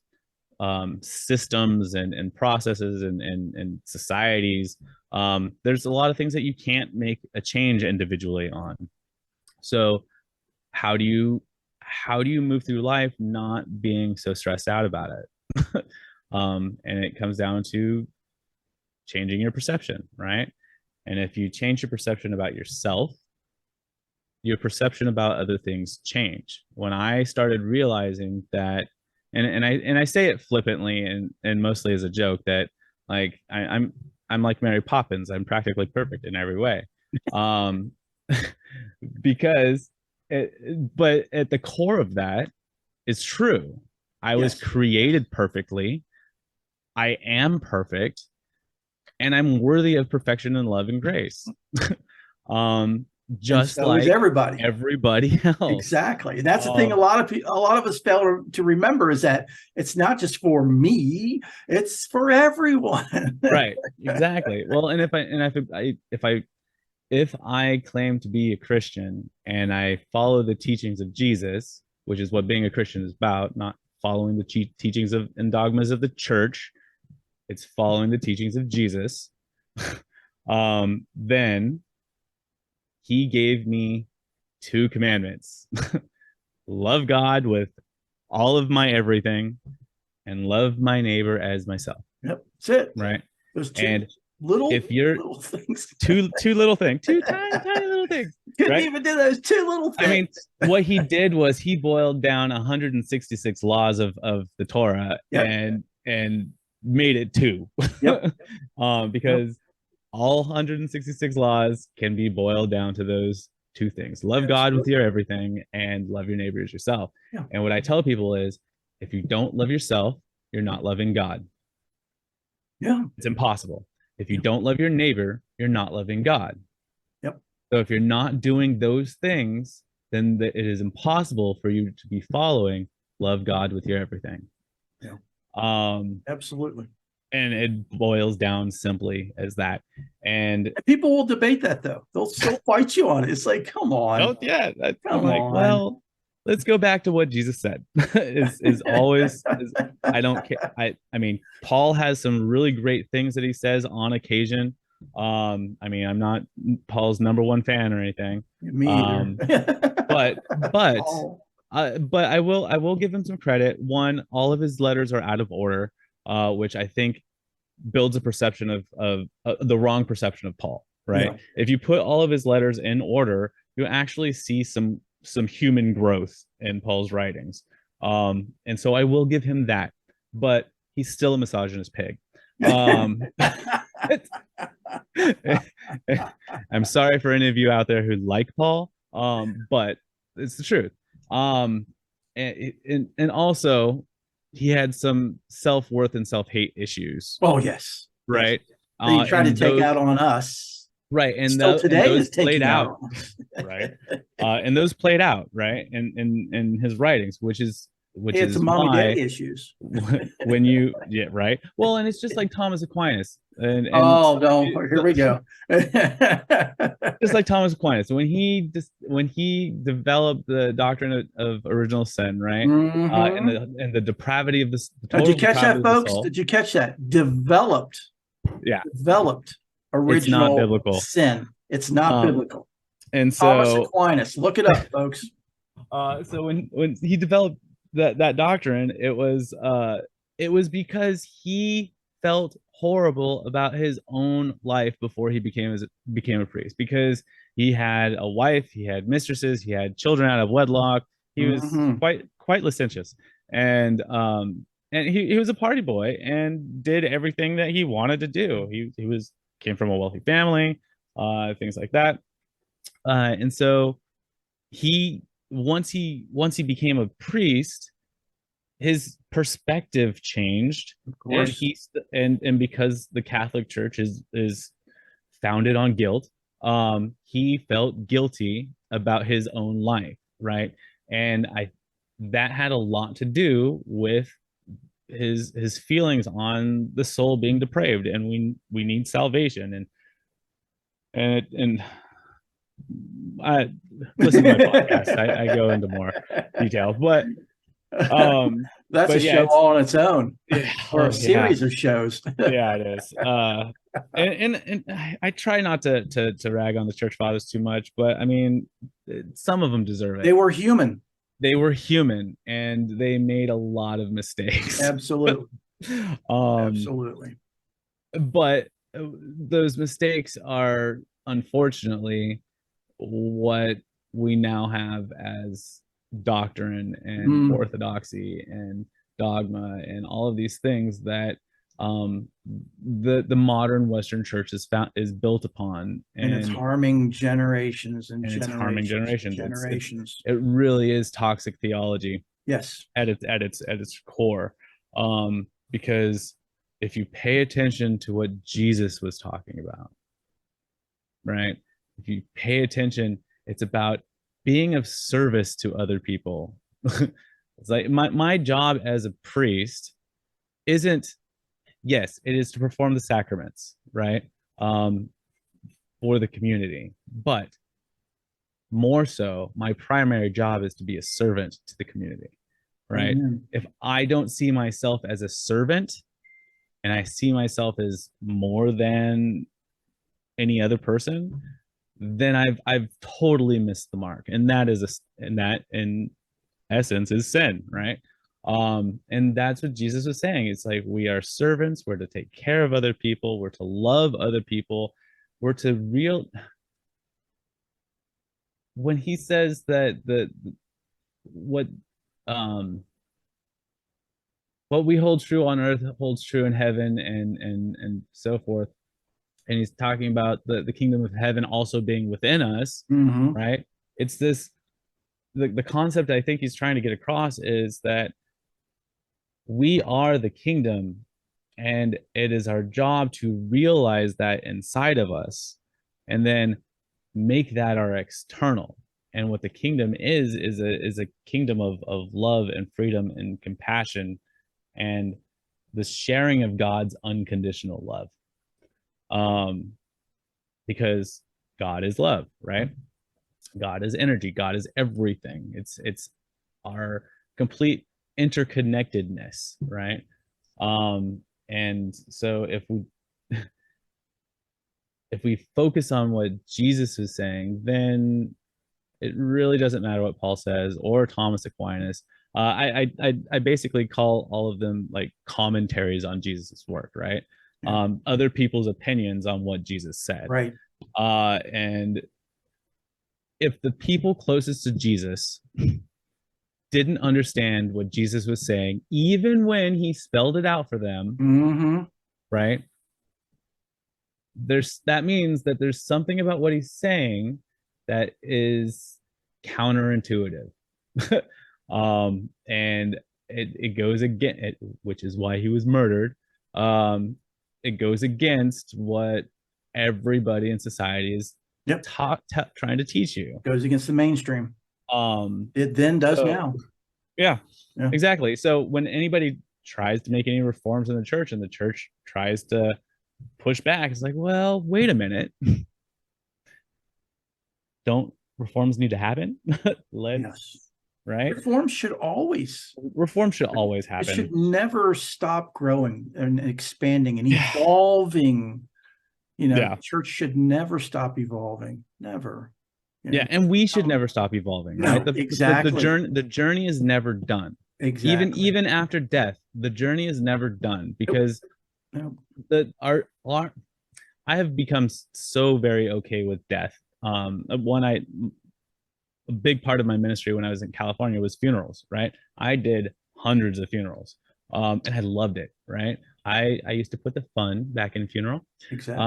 systems and processes and societies, there's a lot of things that you can't make a change individually on. So how do you move through life not being so stressed out about it? And it comes down to changing your perception, right? And if you change your perception about yourself, your perception about other things change. When I started realizing that, and I say it flippantly and mostly as a joke, that like I'm like Mary Poppins. I'm practically perfect in every way, um, because but at the core of that is true. I was created perfectly. I am perfect, and I'm worthy of perfection and love and grace. Just so is like everybody else. Exactly. And that's the thing a lot of us fail to remember, is that it's not just for me, it's for everyone. Right. Exactly. Well, and if I claim to be a Christian and I follow the teachings of Jesus, which is what being a Christian is about, not following the teachings of and dogmas of the church, it's following the teachings of Jesus. Then he gave me two commandments: love God with all of my everything and love my neighbor as myself. Yep. That's it. Right. Those two And little things. two little things, two tiny little things. Couldn't right? even do those two little things. I mean, what he did was he boiled down 166 laws of the Torah and made it two. Yep. Because all 166 laws can be boiled down to those two things: love God with your everything and love your neighbor as yourself. Yeah. And what I tell people is, if you don't love yourself, you're not loving God. Yeah. It's impossible. If you don't love your neighbor, you're not loving God. Yep. So if you're not doing those things, then it is impossible for you to be following love God with your everything. Yeah. Absolutely. And it boils down simply as that. And people will debate that, though. They'll still fight you on it. It's like, come on. Oh yeah. I'm like, well, let's go back to what Jesus said. is always I don't care. I mean, Paul has some really great things that he says on occasion. I mean, I'm not Paul's number one fan or anything. Me either. but I will give him some credit. One, all of his letters are out of order, which I think builds a perception of the wrong perception of Paul. Right? Yeah. If you put all of his letters in order, you actually see some human growth in Paul's writings. And so I will give him that, but he's still a misogynist pig. I'm sorry for any of you out there who like Paul, but it's the truth. And also he had some self-worth and self-hate issues. Oh, yes. Right. That he tried to take out on us. Right. And still today and is taking out. Right. And those played out, right, in his writings, which is some mommy daddy issues. When you right. Well, and it's just like Thomas Aquinas. And oh no, here we go. Just like Thomas Aquinas, when he developed the doctrine of original sin, right? Mm-hmm. And the depravity of this. Did you catch that, folks? Did you catch that? Developed original it's not biblical. sin. It's not biblical. And so Thomas Aquinas, look it up, folks. So when he developed that doctrine, it was because he felt horrible about his own life before he became a priest, because he had a wife, he had mistresses, he had children out of wedlock. He was quite licentious, and he was a party boy and did everything that he wanted to do. He came from a wealthy family, things like that, and so once he became a priest, his perspective changed, and because the Catholic Church is founded on guilt, he felt guilty about his own life, right? And that had a lot to do with his feelings on the soul being depraved, and we need salvation, and I listen to my podcast. I go into more detail, but that's a show all on its own, or a series of shows. Yeah, it is. And I try not to rag on the church fathers too much, but I mean, some of them deserve it. They were human, and they made a lot of mistakes. Absolutely. Absolutely. But those mistakes are unfortunately what we now have as doctrine and orthodoxy and dogma and all of these things that the modern Western church is built upon, and it's harming generations it's harming generations. It really is toxic theology. Yes, at its core, because if you pay attention to what Jesus was talking about, right? If you pay attention, it's about being of service to other people. It's like my job as a priest isn't, yes, it is to perform the sacraments, right? For the community, but more so, my primary job is to be a servant to the community, right? Mm-hmm. If I don't see myself as a servant, and I see myself as more than any other person, then I've totally missed the mark, and that in essence is sin, right? And that's what Jesus was saying. It's like we are servants, we're to take care of other people, we're to love other people, we're to real when he says that what um what we hold true on earth holds true in heaven, and so forth. And he's talking about the kingdom of heaven also being within us, Hmm. right? It's this the concept I think he's trying to get across is that we are the kingdom, and it is our job to realize that inside of us and then make that our external. And what the kingdom is a kingdom of love and freedom and compassion and the sharing of God's unconditional love. Um, because God is love, right? God is energy. God is everything. It's our complete interconnectedness, right? And so if we focus on what Jesus is saying, then it really doesn't matter what Paul says or Thomas Aquinas. I basically call all of them like commentaries on Jesus's work, right? Yeah. Other people's opinions on what Jesus said. Right. And if the people closest to Jesus didn't understand what Jesus was saying, even when he spelled it out for them, Hmm. right? That means that there's something about what he's saying that is counterintuitive. And it goes again, which is why he was murdered. It goes against what everybody in society is Yep. trying to teach you. Goes against the mainstream. Um, It then does so now. yeah, Yeah. exactly. So when anybody tries to make any reforms in the church and the church tries to push back, it's like, well, wait a minute. Don't reforms need to happen? Yes. Let's right. Reform should always, Reform should always it should happen. never stop growing and expanding and Yeah. evolving. Yeah. Church should never stop evolving. Never. Yeah. And we should never stop evolving, right? No, exactly. The journey is never done. Exactly. Even after death, the journey is never done Nope. because Nope. our I have become so very okay with death. One I A big part of my ministry when I was in California was funerals, right? I did hundreds of funerals, and I loved it, right? I used to put the fun back in funeral, Exactly.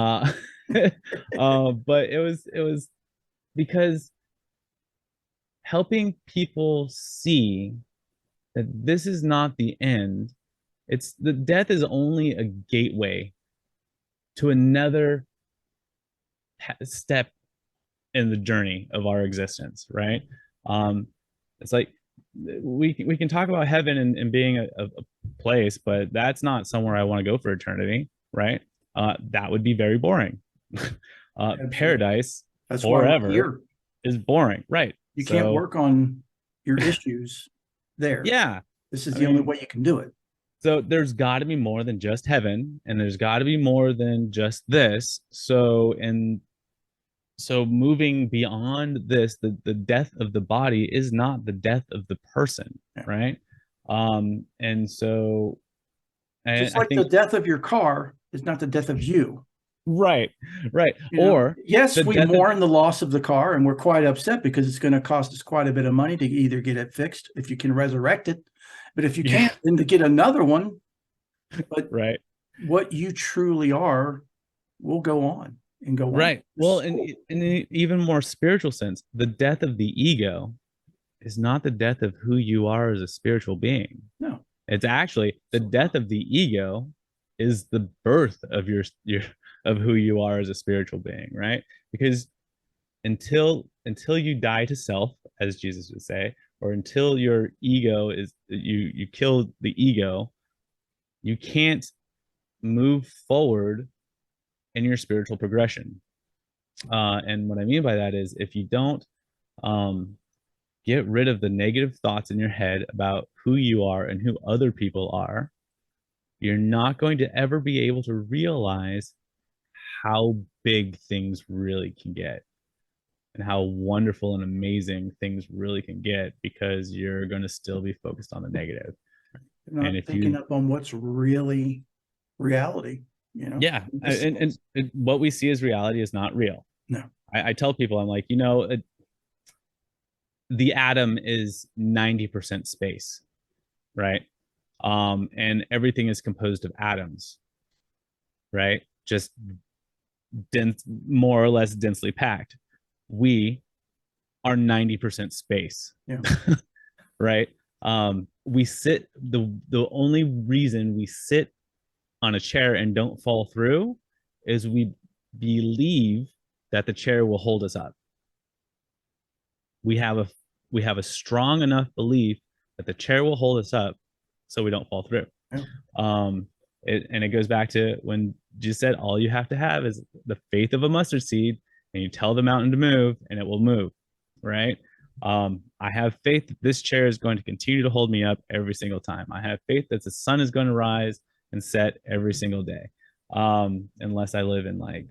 uh, but it was because helping people see that this is not the end. It's the death is only a gateway to another step in the journey of our existence, right? Um, it's like we can talk about heaven and being a place, but that's not somewhere I want to go for eternity, right? That would be very boring. Absolutely. Paradise That's why we're forever here. is boring, right? You can't So work on your issues there. yeah, This is I the only mean, way you can do it. so there's got to be more than just heaven, and there's got to be more than just this. So moving beyond this, the death of the body is not the death of the person, Yeah. right? And so Just I like the think death of your car is not the death of you. right, right. Or Yes, the we death of mourn the loss of the car and we're quite upset because it's going to cost us quite a bit of money to either get it fixed if you can resurrect it. But if you yeah, can't, then to get another one. But right, what you truly are will go on and go on. right. Well, in an even more spiritual sense, the death of the ego is not the death of who you are as a spiritual being. No. It's actually the death of the ego is the birth of your of who you are as a spiritual being, right? Because until you die to self, as Jesus would say, or until your ego is you kill the ego, you can't move forward in your spiritual progression. And what I mean by that is if you don't um, get rid of the negative thoughts in your head about who you are and who other people are, you're not going to ever be able to realize how big things really can get and how wonderful and amazing things really can get because you're going to still be focused on the negative. They're And not if picking you, up on what's really reality, yeah, This and what we see as reality is not real. no. I tell people, I'm like, the atom is 90% space, right? And everything is composed of atoms, right? Just dense, more or less densely packed. We are 90% space. Yeah. Right? We sit, the only reason we sit on a chair and don't fall through is we believe that the chair will hold us up. We have a we have a strong enough belief that the chair will hold us up so we don't fall through. Yeah. And it goes back to when you said all you have to have is the faith of a mustard seed, and you tell the mountain to move and it will move, right? I have faith that this chair is going to continue to hold me up every single time. I have faith that the sun is going to rise and set every single day, unless I live in like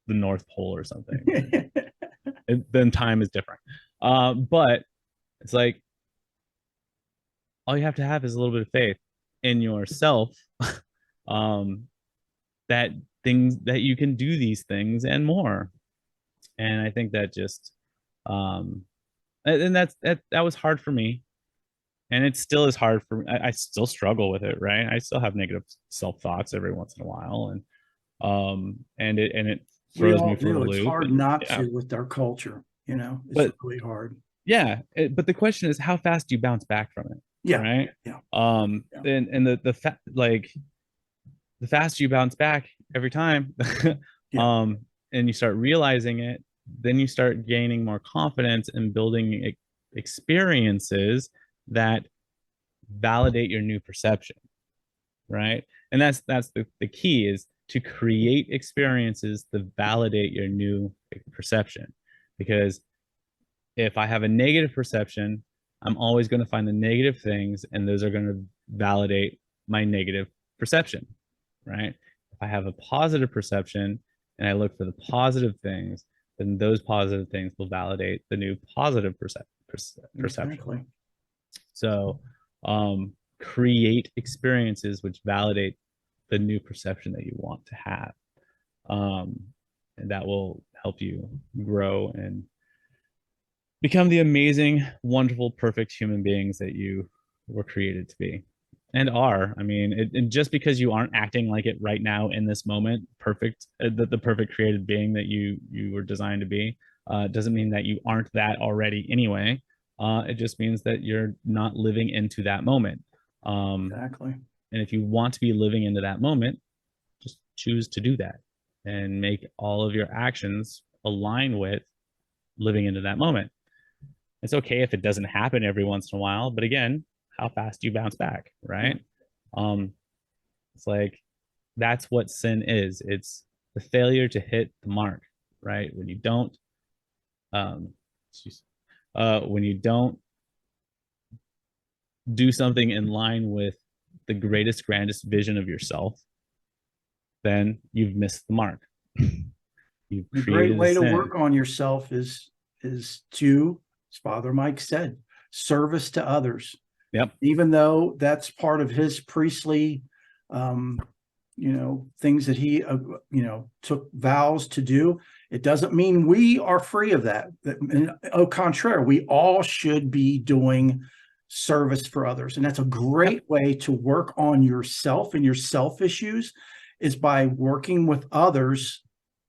the North Pole or something. Then time is different. But it's like all you have to have is a little bit of faith in yourself, that things that you can do these things and more. And I think that just and that was hard for me, and it still is hard for me. I still struggle with it, right? I still have negative self thoughts every once in a while, and it We throws all me for a do. It's loop. hard And not yeah, to with our culture, it's but really hard. yeah, but the question is, how fast do you bounce back from it? Yeah. Right. Yeah. And like the faster you bounce back every time, Yeah. and you start realizing it, then you start gaining more confidence and building experiences that validate your new perception, right? And that's the key, is to create experiences that validate your new perception. Because if I have a negative perception, I'm always going to find the negative things, and those are going to validate my negative perception, right? If I have a positive perception and I look for the positive things, then those positive things will validate the new positive perception. Exactly. So, create experiences which validate the new perception that you want to have. And that will help you grow and become the amazing, wonderful, perfect human beings that you were created to be and are. I mean, and just because you aren't acting like it right now in this moment, perfect, the perfect created being that you were designed to be, doesn't mean that you aren't that already anyway. It just means that you're not living into that moment. Exactly. And if you want to be living into that moment, just choose to do that and make all of your actions align with living into that moment. It's okay if it doesn't happen every once in a while, but again, how fast do you bounce back, right? It's like that's what sin is. It's the failure to hit the mark, right? When you don't, um, when you don't do something in line with the greatest, grandest vision of yourself, then you've missed the mark. You've A great created a way to sin. work on yourself is to, as Father Mike said, service to others. Yep. Even though that's part of his priestly, things that he, took vows to do, it doesn't mean we are free of that. Au contraire, we all should be doing service for others. And that's a great way to work on yourself and your self issues, is by working with others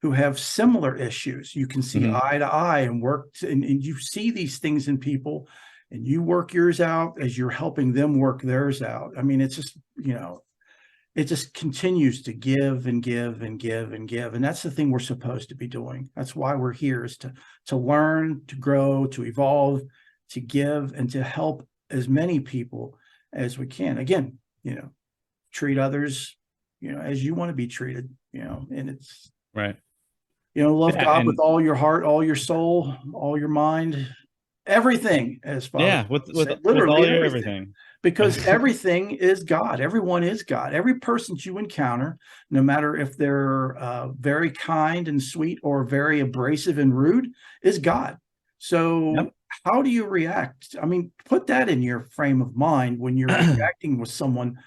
who have similar issues. You can see eye to eye and work, and you see these things in people, and you work yours out as you're helping them work theirs out. I mean, it's just, it just continues to give and give and give and give. And that's the thing we're supposed to be doing. That's why we're here, is to learn, to grow, to evolve, to give, and to help as many people as we can. Again, treat others, as you want to be treated, and it's right. Love God with all your heart, all your soul, all your mind, everything, as Father with literally all your everything. Because everything is God. Everyone is God. Every person you encounter, no matter if they're very kind and sweet or very abrasive and rude, is God. So how do you react? I mean, put that in your frame of mind when you're reacting with someone.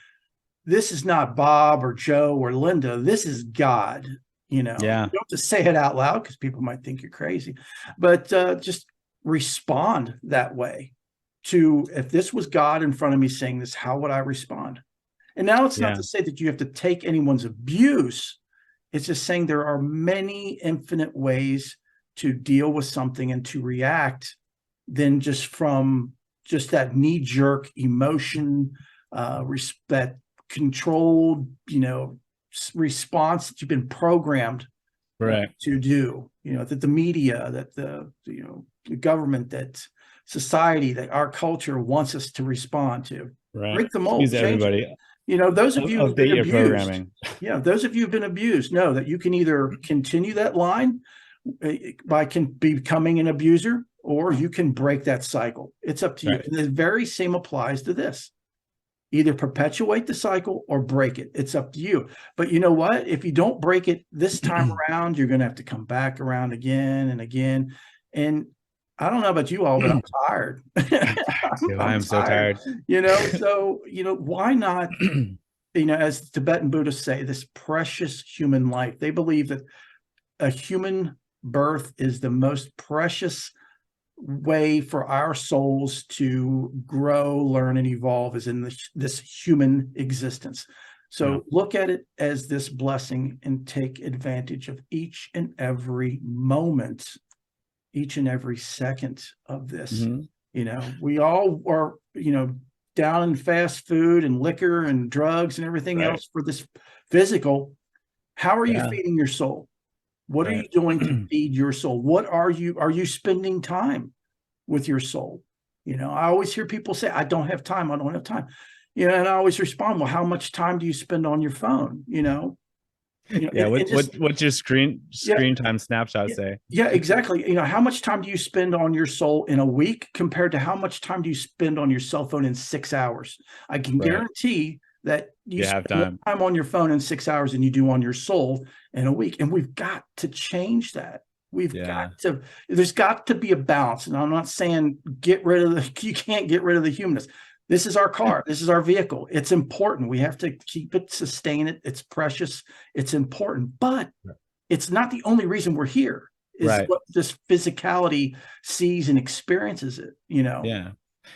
This is not Bob or Joe or Linda. This is God. You know, Yeah. you don't have to say it out loud because people might think you're crazy, but just respond that way to, if this was God in front of me saying this, how would I respond? And now it's not Yeah. to say that you have to take anyone's abuse. It's just saying there are many infinite ways to deal with something and to react than just from just that knee-jerk emotion, that controlled, response that you've been programmed Right. to do. That the media, that the government, that society, that our culture wants us to respond to. Right. Break the mold, Excuse change it. everybody. Those of you who've been Update your abused, programming. those of you who've been abused know that you can either continue that line by becoming an abuser, or you can break that cycle. It's up to you. Right. And the very same applies to this. Either perpetuate the cycle or break it. It's up to you. But you know what? If you don't break it this time around, you're going to have to come back around again and again. And I don't know about you all, but I'm tired. I am so tired. So, why not, as Tibetan Buddhists say, this precious human life. They believe that a human birth is the most precious way for our souls to grow, learn, and evolve, is in this human existence. So look at it as this blessing and take advantage of each and every moment, each and every second of this. We all are, down in fast food and liquor and drugs and everything else for this physical. How are you feeding your soul? What are you doing to feed your soul? What are you spending time with your soul? I always hear people say, I don't have time. I don't have time. And I always respond, well, how much time do you spend on your phone? What's your screen time snapshot say? Yeah, exactly. How much time do you spend on your soul in a week compared to how much time do you spend on your cell phone in 6 hours? I can guarantee that you have spend more time on your phone in 6 hours than you do on your soul in a week. And we've got to change that. There's got to be a balance. And I'm not saying you can't get rid of the humanness. This is our car. This is our vehicle. It's important. We have to keep it, sustain it. It's precious. It's important, but it's not the only reason we're here. Is what this physicality sees and experiences it, Yeah.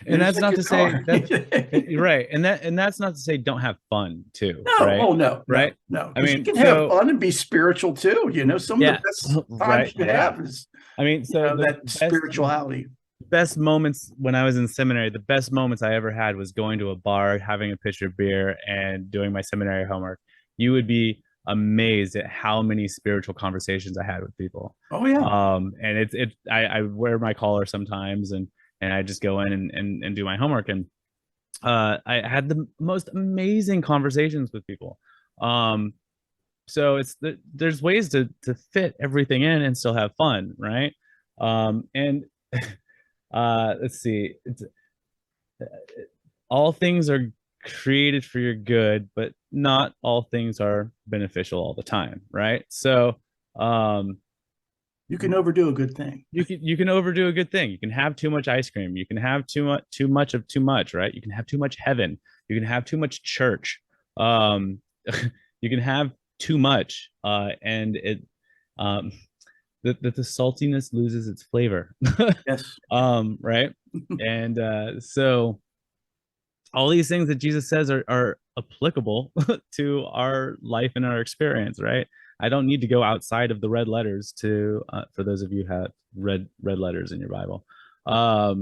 And that's not to say that, right. And that's not to say don't have fun too. No, right? No. I mean, you can have fun and be spiritual too. Some of the best times you have is, that spirituality. Best moments when I was in seminary, the best moments I ever had was going to a bar, having a pitcher of beer, and doing my seminary homework. You would be amazed at how many spiritual conversations I had with people. Oh yeah. And I wear my collar sometimes, and I just go in and do my homework, and I had the most amazing conversations with people. So there's ways to fit everything in and still have fun, right? And let's see, all things are created for your good, but not all things are beneficial all the time, right? So you can overdo a good thing. You can overdo a good thing. You can have too much ice cream. You can have too much of too much, right? You can have too much heaven. You can have too much church. You can have too much, and it that the saltiness loses its flavor. Yes. Right. And so all these things that Jesus says are applicable to our life and our experience, right? I don't need to go outside of the red letters to, for those of you who have red letters in your Bible. I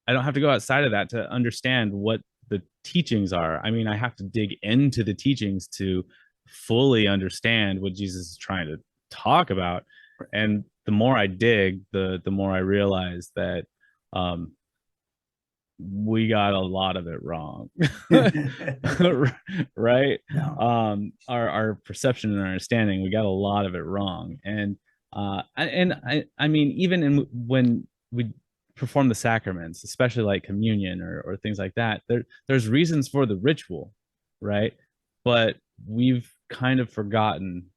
don't have to go outside of that to understand what the teachings are. I mean, I have to dig into the teachings to fully understand what Jesus is trying to talk about. And the more I dig, the more I realize that we got a lot of it wrong. Right? Yeah. Our perception and our understanding, we got a lot of it wrong. And I mean, even when we perform the sacraments, especially like communion or things like that, there's reasons for the ritual, right? But we've kind of forgotten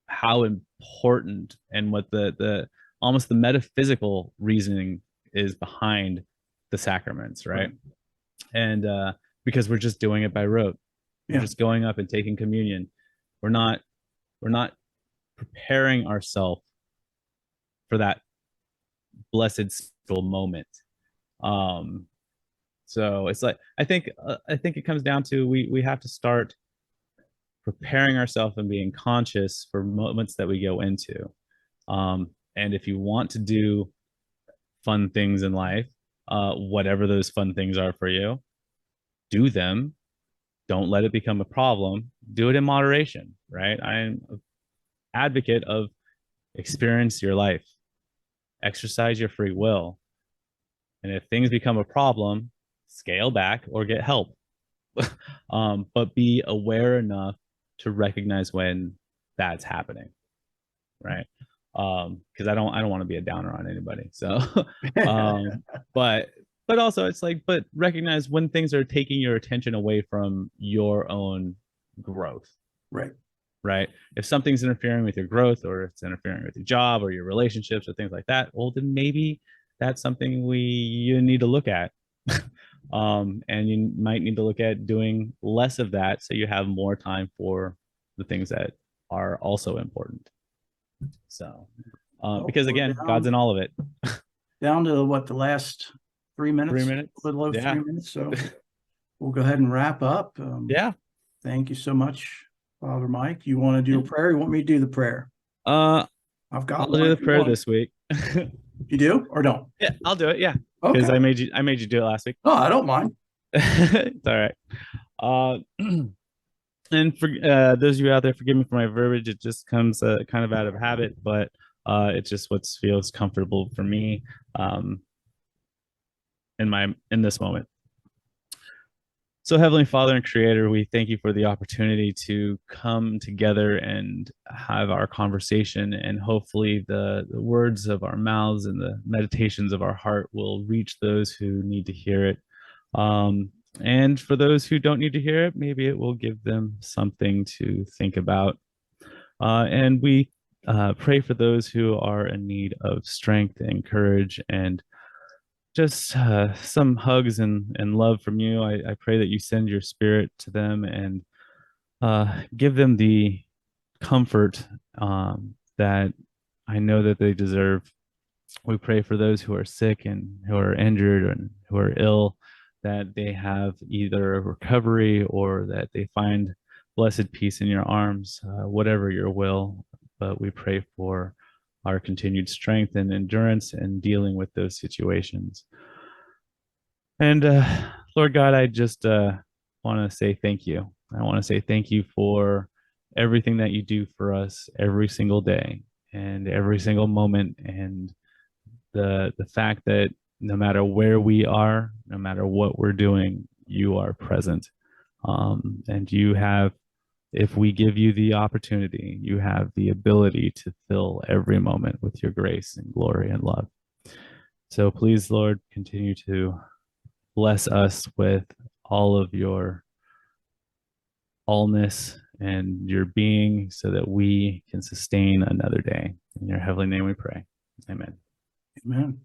how important and what the almost the metaphysical reasoning is behind the sacraments, right? And because we're just doing it by rote. We're just going up and taking communion. We're not preparing ourselves for that blessed spiritual moment. Um, so it's like I think it comes down to we have to start preparing ourselves and being conscious for moments that we go into. And if you want to do fun things in life, whatever those fun things are for you, do them. Don't let it become a problem. Do it in moderation, right? I'm an advocate of experience your life, exercise your free will. And if things become a problem, scale back or get help. But be aware enough to recognize when that's happening, right? Because I don't want to be a downer on anybody. So, but also it's like, but recognize when things are taking your attention away from your own growth. Right. Right. If something's interfering with your growth, or it's interfering with your job or your relationships or things like that, well, then maybe that's something you need to look at. And you might need to look at doing less of that so you have more time for the things that are also important. So, because again, God's in all of it. Down to what, the last 3 minutes? 3 minutes. Below 3 minutes. So we'll go ahead and wrap up. Yeah. Thank you so much, Father Mike. You want to do a prayer? You want me to do the prayer? I've got I'll one do the if you prayer want. this week. You do or don't? Yeah, I'll do it. Yeah. Okay. Because I made you do it last week. No, I don't mind. It's all right. And for those of you out there, forgive me for my verbiage. It just comes kind of out of habit, but it's just what feels comfortable for me in this moment. So, Heavenly Father and Creator, we thank you for the opportunity to come together and have our conversation, and hopefully the words of our mouths and the meditations of our heart will reach those who need to hear it. And for those who don't need to hear it, maybe it will give them something to think about. And we pray for those who are in need of strength and courage and just some hugs and love from you. I pray that you send your spirit to them and give them the comfort that I know that they deserve. We pray for those who are sick and who are injured and who are ill, that they have either a recovery or that they find blessed peace in your arms, whatever your will. But we pray for our continued strength and endurance in dealing with those situations. And Lord God, I just want to say thank you. I want to say thank you for everything that you do for us every single day and every single moment, and the fact that no matter where we are, no matter what we're doing, you are present. And you have, if we give you the opportunity, you have the ability to fill every moment with your grace and glory and love. So please, Lord, continue to bless us with all of your allness and your being so that we can sustain another day. In your heavenly name we pray. Amen. Amen.